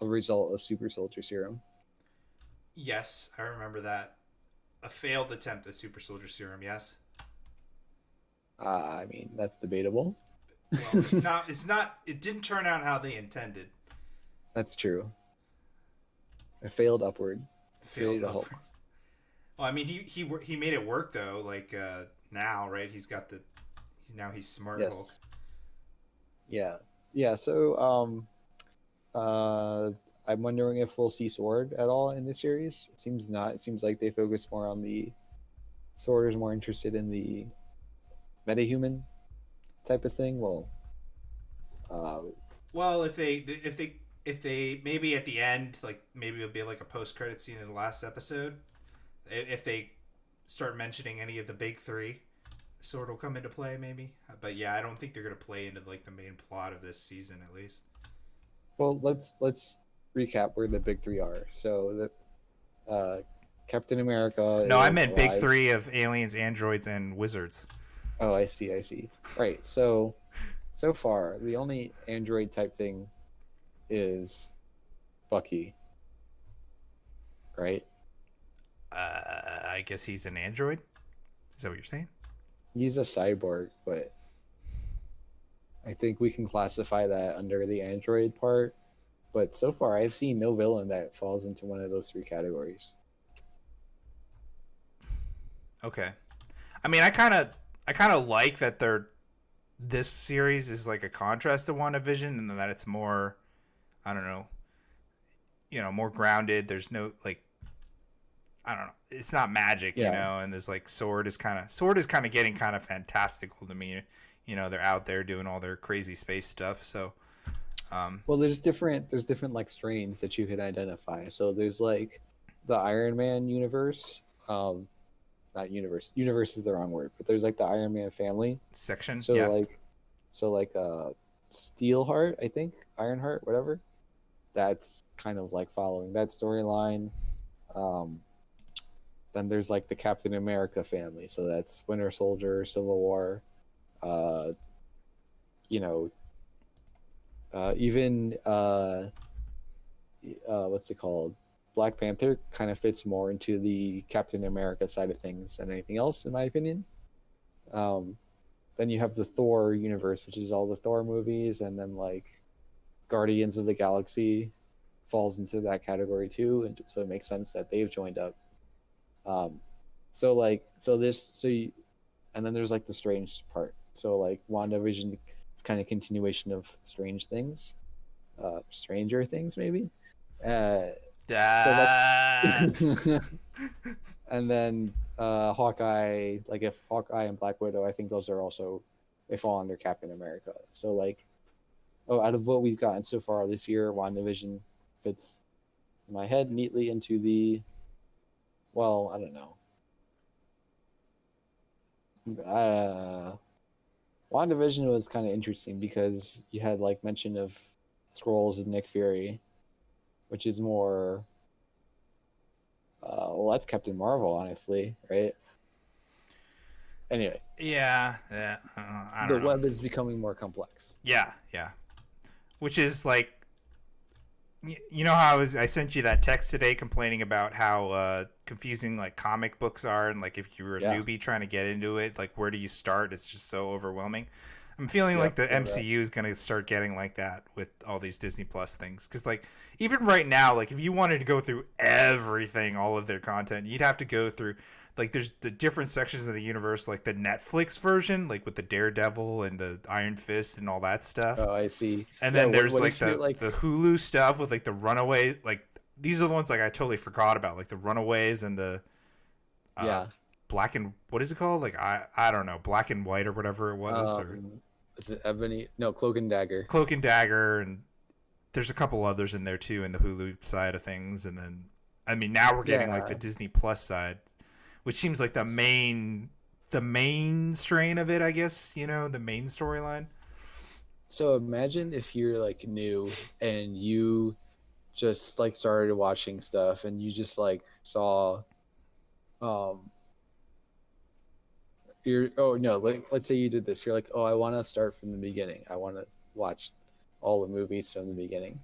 a result of Super Soldier Serum. yes, I remember that. A failed attempt at Super Soldier Serum. Yes. I mean, that's debatable. Well, it's not. It's not. It didn't turn out how they intended. That's true. It failed upward. It Failed created a up. Hulk. Well, I mean, he made it work though. Like now, right? He's got the. Now he's smart Hulk. Yes. Yeah. Yeah. So, I'm wondering if we'll see Sword at all in this series. It seems not. It seems like they focus more on the Sword is more interested in the metahuman type of thing. Well, uh, Well, if they maybe at the end, like maybe it'll be like a post credit scene in the last episode. If they start mentioning any of the big three, Sword will come into play maybe. But yeah, I don't think they're gonna play into like the main plot of this season at least. well, let's recap where the big three are. So the Captain America No, I is meant big alive. three of aliens, androids, and wizards. Oh, I see. I see. Right. So far, the only android type thing is Bucky, right? I guess he's an android. Is that what you're saying? He's a cyborg, but I think we can classify that under the android part. But so far, I've seen no villain that falls into one of those three categories. Okay. I mean, I kind of like that they're this series is like a contrast to WandaVision, and that it's more, I don't know, more grounded. There's no like, I don't know, it's not magic, Yeah. and there's like Sword is kind of getting kind of fantastical to me. They're out there doing all their crazy space stuff. So, Well, there's different like strains that you can identify. So there's like the Iron Man universe. Not universe. Universe is the wrong word, but there's like the Iron Man family. section, So yeah, like, Steelheart, I think Ironheart, whatever. That's kind of like following that storyline. Um, then there's like the Captain America family. So that's Winter Soldier, Civil War. Uh, you know, even what's it called? Black Panther kind of fits more into the Captain America side of things than anything else, in my opinion. Um, then you have the Thor universe, which is all the Thor movies, and then like Guardians of the Galaxy falls into that category too, and so it makes sense that they've joined up. Um, so like so this so you, and then there's like the strange part. So like WandaVision is kind of continuation of Strange Things, Stranger Things maybe. Uh, so that's that and then Hawkeye, like if Hawkeye and Black Widow, I think those are also they fall under Captain America. So like, out of what we've gotten so far this year, WandaVision fits in my head neatly into the, well, I don't know. WandaVision was kind of interesting because you had like mention of Skrulls and Nick Fury, which is more well, that's Captain Marvel, honestly, right? Anyway, yeah, I the don't know. web is becoming more complex. Yeah, yeah, which is like You know how I sent you that text today complaining about how confusing like comic books are, and like if you were a Yeah. newbie trying to get into it, like where do you start? It's just so overwhelming. I'm feeling like Yep. the Feel that. MCU is going to start getting like that with all these Disney Plus things. Because like even right now, like if you wanted to go through everything, all of their content, you'd have to go through like there's the different sections of the universe, like the Netflix version, like with the Daredevil and the Iron Fist and all that stuff. Oh, I see. And Yeah. then What there's What like if you're like, the Hulu stuff with like the Runaway, like these are the ones like I totally forgot about, like the Runaways and the uh yeah. black and what is it called? Like I don't know, Black and White or whatever it was, or Um, is it Ebony? No, Cloak and Dagger. Cloak and Dagger, and there's a couple others in there too in the Hulu side of things. And then I mean now we're getting like the Yeah. Disney Plus side, which seems like the main strain of it, I guess, you know, the main storyline. So imagine if you're like new and you just like started watching stuff and you just like saw um you're oh no, like let's say you did this. You're like, "Oh, I want to start from the beginning. I want to watch all the movies from the beginning."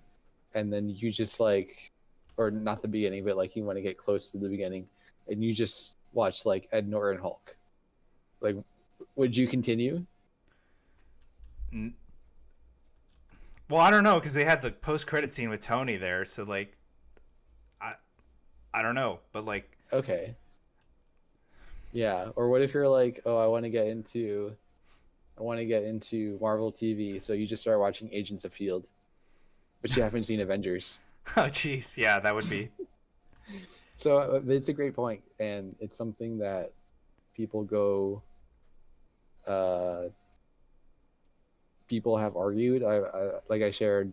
And then you just like or not the beginning, but like you want to get close to the beginning and you just watch like Ed Norton Hulk. Like would you continue? Well, I don't know because they had the post credit scene with Tony there, so like I I don't know, but like Okay. Yeah, or what if you're like, "Oh, I want to get into Marvel TV." So you just start watching Agents of Field, but you haven't seen Avengers. oh jeez, yeah, that would be So it's a great point, and it's something that people go, uh, people have argued. Like I shared,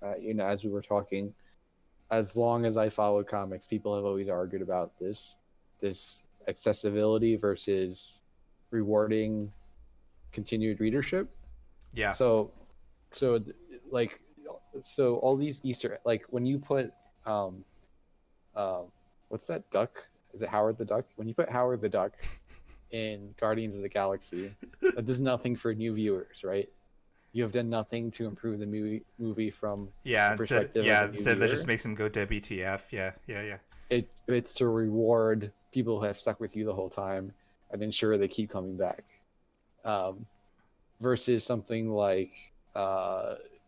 as we were talking, as long as I followed comics, people have always argued about this accessibility versus rewarding continued readership. yeah. So, so like, so all these Easter, like when you put, um, what's that duck? Is it Howard the Duck? When you put Howard the Duck in Guardians of the Galaxy, that does nothing for new viewers, right? You have done nothing to improve the movie from Yeah, the perspective of a new instead that just viewer. makes him go WTF. Yeah, yeah, yeah. It's to reward people who have stuck with you the whole time and ensure they keep coming back. Um, versus something like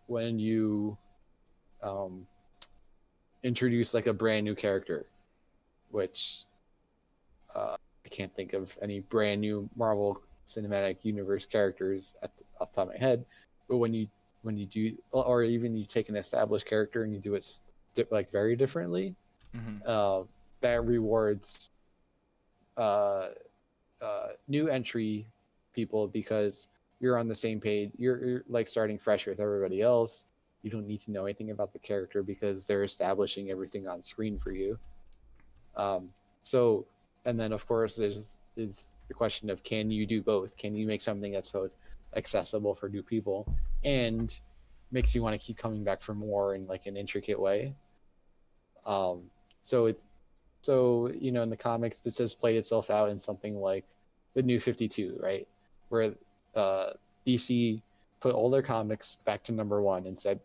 when you um, introduce like a brand new character, which I can't think of any brand new Marvel Cinematic Universe characters off the top of my head. But when you do, or even you take an established character and you do it like very differently, Hmm. uh, that rewards uh, new entry people because you're on the same page. You're like starting fresh with everybody else. You don't need to know anything about the character because they're establishing everything on screen for you. Um, so, and then of course there's is the question of can you do both? Can you make something that's both accessible for new people and makes you want to keep coming back for more in like an intricate way? Um, so it's so in the comics this has played itself out in something like the New 52, right? Where uh, DC put all their comics back to number one and said,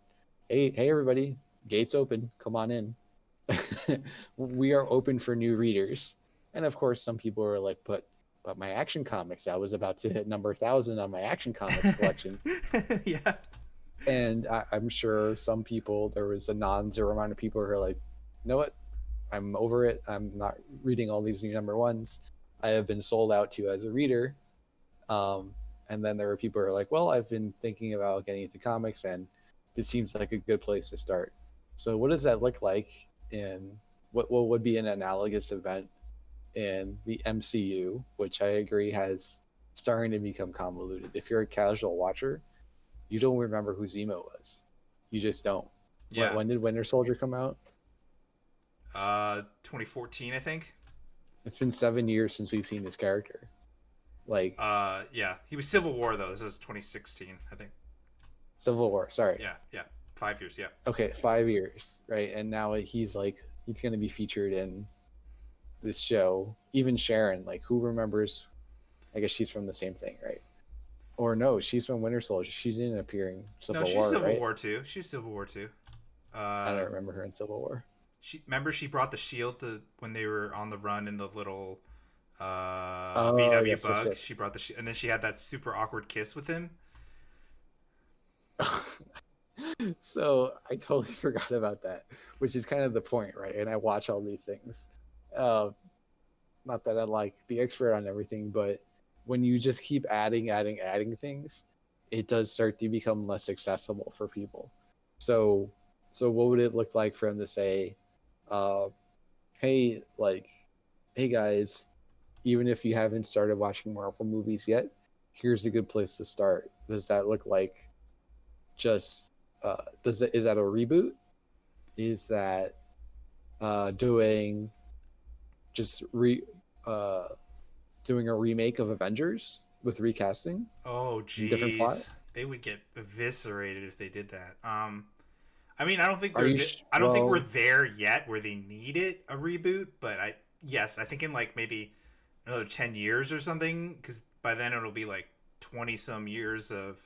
hey everybody, gates open, come on in. We are open for new readers. And of course some people were like, but my Action Comics, I was about to hit number 1,000 on my Action Comics collection. Yeah. And I'm sure some people, there was a non-zero amount of people who are like, you know what, I'm over it. I'm not reading all these new number ones. I have been sold out to as a reader. Um, and then there were people who are like, well, I've been thinking about getting into comics and this seems like a good place to start. So what does that look like in what would be an analogous event in the MCU, which I agree has starting to become convoluted. If you're a casual watcher, you don't remember who Zemo was. You just don't. Yeah. When did Winter Soldier come out? 2014, I think. It's been 7 years since we've seen this character. Like Yeah. He was Civil War though. So it was 2016, I think. Civil War. Sorry. Yeah, yeah. 5 years. Yeah. Okay, 5 years, right? And now he's going to be featured in this show. Even Sharon, like who remembers? I guess she's from the same thing, right? Or no, she's from Winter Soldier. She didn't appear in No, Civil she's War, Civil right? War too. She's Civil War too. I Uh, don't remember her in Civil War. she brought the shield to when they were on the run in the little Oh VW yes, yes, bug. yes. She brought and then she had that super awkward kiss with him. So I totally forgot about that, which is kind of the point, right? And I watch all these things. Uh, Not that I'm like the expert on everything, but when you just keep adding things, it does start to become less accessible for people. So, so what would it look like for him to say, uh, "Hey, like, hey guys, even if you haven't started watching Marvel movies yet, here's a good place to start." Does that look like just does it is that a reboot? Is that doing just uh doing a remake of Avengers with recasting Oh, and different plot? jeez, they would get eviscerated if they did that. I mean, I don't think Are they're. you I don't think we're well? there yet where they need it a reboot. But yes, I think in like maybe another 10 years or something, because by then it'll be like 20 some years of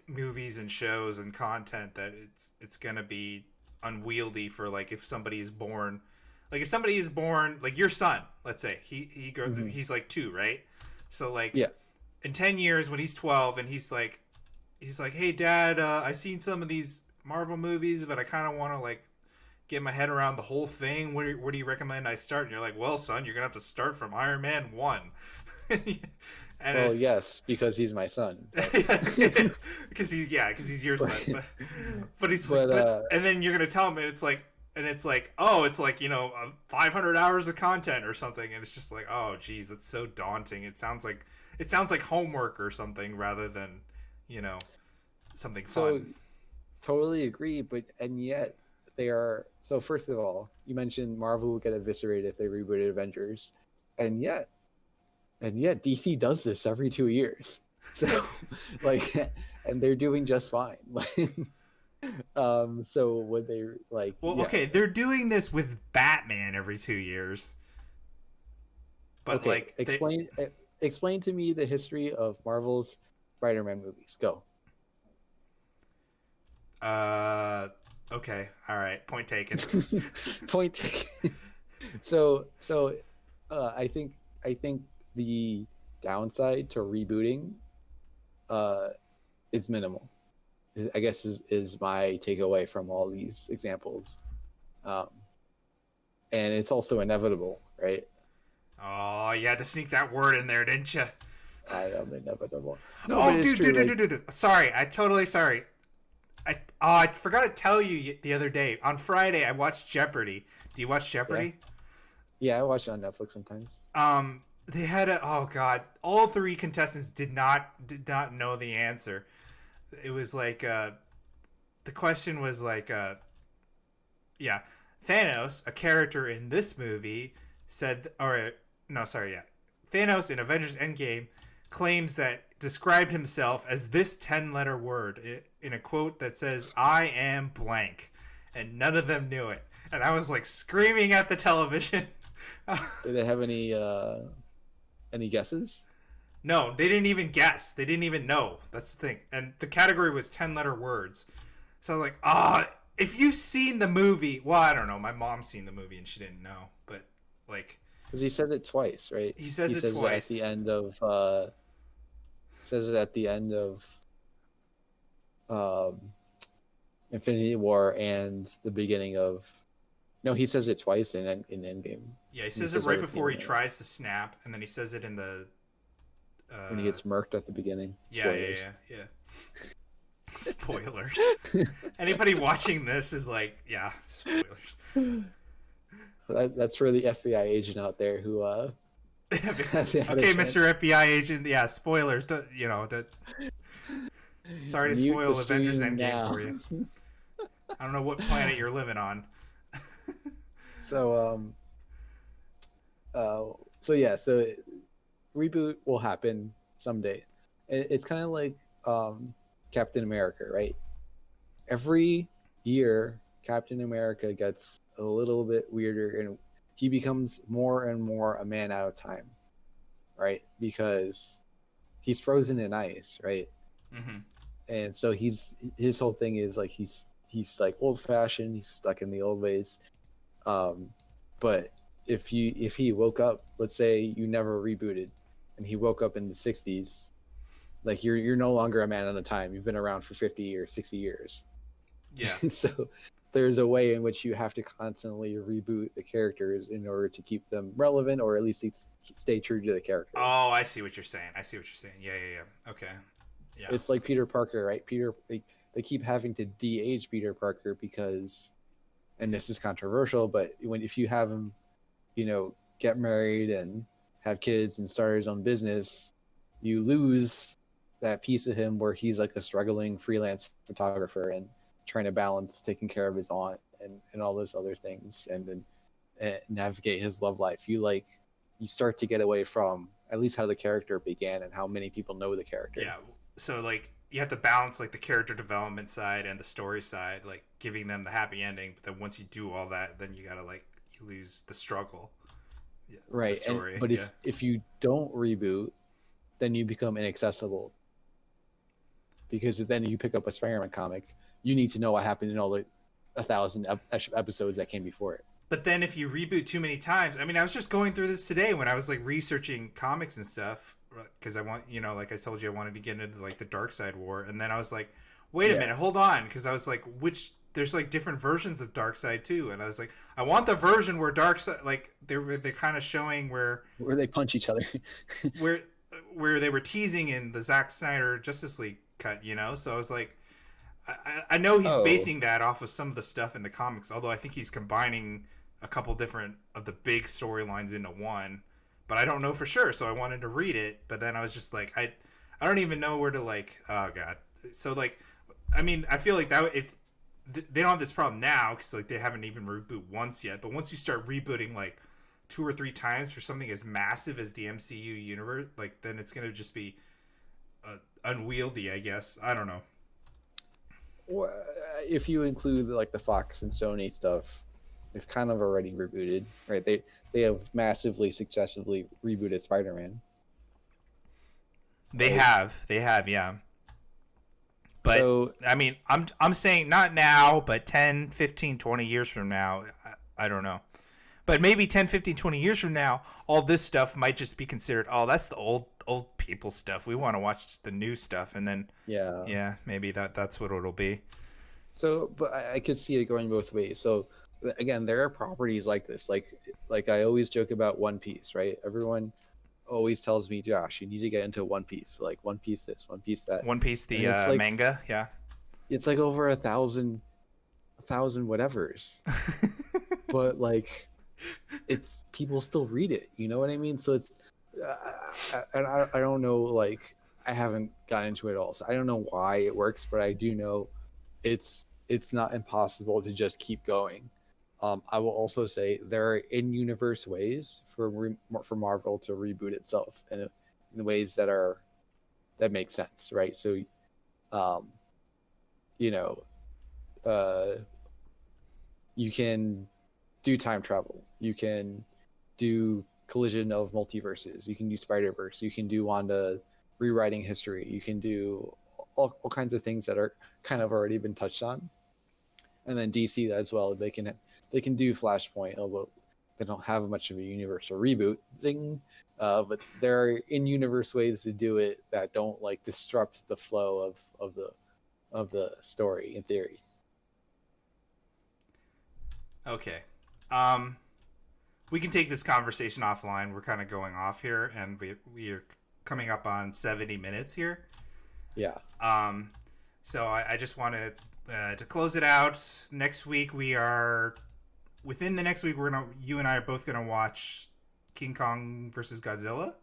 movies and shows and content that it's gonna be unwieldy for like if somebody is born, like if somebody is born like your son, let's say Mhm. he's like 2, right? So like Yeah. in 10 years when he's 12 and he's like, hey dad, I seen some of these Marvel movies, but I kind of want to like get my head around the whole thing. Where do you recommend I start? And you're like, well son, you're gonna have to start from Iron Man 1. And Well, it's yes, because he's my son, but because he's your son, but but he's like, but and then you're gonna tell him, and it's like, oh, it's like 500 hours of content or something, and it's just like, oh, geez, that's so daunting. It sounds like homework or something rather than, you know, something so fun. totally agree. But and yet they are. So first of all, you mentioned Marvel would get eviscerated if they rebooted Avengers, and yet DC does this every 2 years. So like, and they're doing just fine. Like, so would they like? Well, okay, Yes. they're doing this with Batman every 2 years, but Okay. like Explain to me the history of Marvel's Spider-Man movies. Go. uh, okay, all right, point taken. Point taken. So I think the downside to rebooting uh is minimal. I guess is my takeaway from all these examples. Um, and it's also inevitable, right? Oh, you had to sneak that word in there, didn't you? I am inevitable. No, but Oh, it's true. Like, dude. Sorry, I totally sorry. I forgot to tell you the other day. On Friday, I watched Jeopardy. Do you watch yeah, Jeopardy? yeah, I watch it on Netflix sometimes. They had a oh god, all three contestants did not know the answer. It was like the question was like yeah, Thanos, a character in this movie, said or no, sorry, yeah, Thanos in Avengers Endgame claims that described himself as this 10-letter word in a quote that says I am blank, and none of them knew it, and I was like screaming at the television. Did they have any guesses? No, they didn't even guess. They didn't even know. That's the thing. And the category was 10-letter words. So I was like, if you've seen the movie, well, I don't know. My mom's seen the movie and she didn't know. But, like, Because he says it twice, right? he He says it says it at twice. the end of um, Infinity War and the beginning of. No, he says it twice in Endgame. Yeah, he He says it says it right at the before he end tries to snap. And then he says it in the. when he Uh, gets murked at the beginning. yeah, Spoilers. yeah. Spoilers. Anybody watching this is like, yeah, spoilers. That's for the FBI agent out there who had a Okay, Mr. chance. FBI agent. Yeah, spoilers. Sorry to Mute the spoil Avengers stream Endgame now. for you. I don't know what planet you're living on. So so yeah, so reboot will happen someday. It's kind of like Captain America, right? Every year Captain America gets a little bit weirder and he becomes more and more a man out of time, right? Because he's frozen in ice, right? Mm-hmm. And so his whole thing is like he's like old fashioned. He's stuck in the old ways. Um, but if he woke up, let's say you never rebooted, and he woke up in the '60s, like you're no longer a man on the time. You've been around for 50 or 60 years. Yeah. So there's a way in which you have to constantly reboot the characters in order to keep them relevant, or at least stay true to the characters. Oh, I see what you're saying. I see what you're saying. Yeah, yeah, yeah. Okay. Yeah. It's like Peter Parker, right? They keep having to de-age Peter Parker because, and this is controversial, but if you have him, get married and have kids and start his own business, you lose that piece of him where he's like a struggling freelance photographer and trying to balance taking care of his aunt and all those other things, and then navigate his love life. You start to get away from at least how the character began and how many people know the character. Yeah. So like you have to balance like the character development side and the story side, like giving them the happy ending. But then once you do all that, then you gotta like you lose the struggle. Yeah, right. the story. But if you don't reboot, then you become inaccessible. Because then you pick up a Spider-Man comic, you need to know what happened in all the 1,000 episodes that came before it. But then if you reboot too many times, I mean, I was just going through this today when I was like researching comics and stuff because I want, like I told you, I wanted to get into like the Dark Side War, and then I was like, wait a minute, hold on, because I was like, there's like different versions of Dark Side too, and I was like, I want the version where Dark Side, like they're kind of showing where they punch each other, where they were teasing in the Zack Snyder Justice League cut, So I was like, I know he's basing that off of some of the stuff in the comics, although I think he's combining a couple different of the big storylines into one, but I don't know for sure. So I wanted to read it, but then I was just like, I don't even know where to like. Oh god. So like, I mean, I feel like that if they don't have this problem now because like they haven't even rebooted once yet, but once you start rebooting like 2 or 3 times for something as massive as the MCU universe, like then it's gonna just be unwieldy, I guess. I don't know. Well, if you include like the Fox and Sony stuff, they've kind of already rebooted, right? They have massively successfully rebooted Spider-Man. They have, yeah. But so, I mean, I'm saying not now, but 10, 15, 20 years from now, I don't know. But maybe 10, 15, 20 years from now, all this stuff might just be considered, oh, that's the old people stuff. We want to watch the new stuff, and then maybe that's what it'll be. So, but I could see it going both ways. So, again, there are properties like this. Like I always joke about One Piece, right? Everyone always tells me, Josh, you need to get into One Piece. Like One Piece this, One Piece that. One Piece, the like, manga, yeah. It's like over 1,000 whatevers. But like, it's people still read it. You know what I mean? So it's, I don't know. Like I haven't gotten into it all, so I don't know why it works, but I do know it's not impossible to just keep going. I will also say there are in-universe ways for Marvel to reboot itself in ways that make sense, right? So, you can do time travel. You can do collision of multiverses. You can do Spider-Verse. You can do Wanda rewriting history. You can do all kinds of things that are kind of already been touched on. And then DC as well. They can do Flashpoint, although they don't have much of a universal reboot. Zing. But there are in-universe ways to do it that don't like disrupt the flow of the story in theory. Okay. We can take this conversation offline. We're kind of going off here, and we are coming up on 70 minutes here. Yeah. So I just wanted to close it out. Next week within the next week you and I are both gonna watch King Kong versus Godzilla.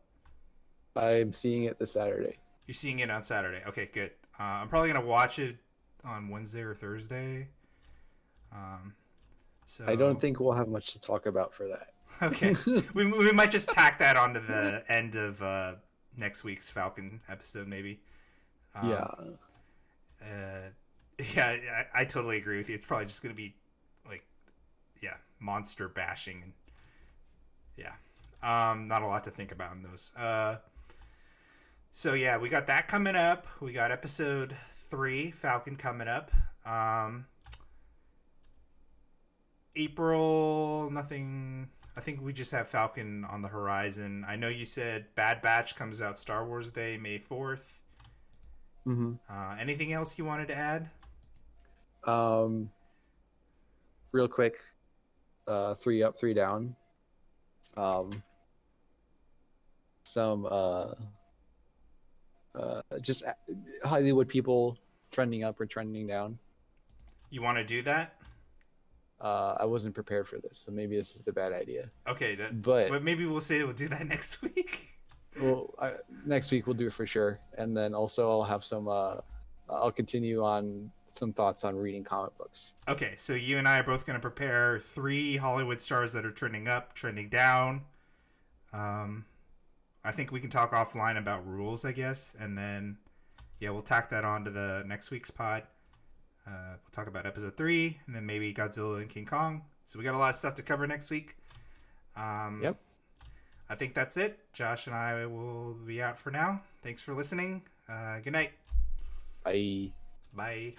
I'm seeing it this Saturday. You're seeing it on Saturday. Okay, good. I'm probably gonna watch it on Wednesday or Thursday. So I don't think we'll have much to talk about for that. Okay. we might just tack that onto the end of next week's Falcon episode, maybe. Yeah, I totally agree with you. It's probably just going to be like, monster bashing. And not a lot to think about in those. So, we got that coming up. We got episode 3, Falcon, coming up. April, nothing. I think we just have Falcon on the horizon. I know you said Bad Batch comes out Star Wars Day, May 4th. Mm-hmm. Anything else you wanted to add? Um, real quick, 3 up, 3 down. Um, some just Hollywood people trending up or trending down. You want to do that? I wasn't prepared for this, so maybe this is a bad idea. Okay, But but maybe we'll say we'll do that next week. well, next week we'll do it for sure, and then also I'll have some. I'll continue on some thoughts on reading comic books. Okay, so you and I are both going to prepare 3 Hollywood stars that are trending up, trending down. Um, I think we can talk offline about rules, I guess, and then yeah, we'll tack that on to the next week's pod. We'll talk about episode 3, and then maybe Godzilla and King Kong. So we got a lot of stuff to cover next week. Yep. I think that's it. Josh and I will be out for now. Thanks for listening. Good night. Bye. Bye.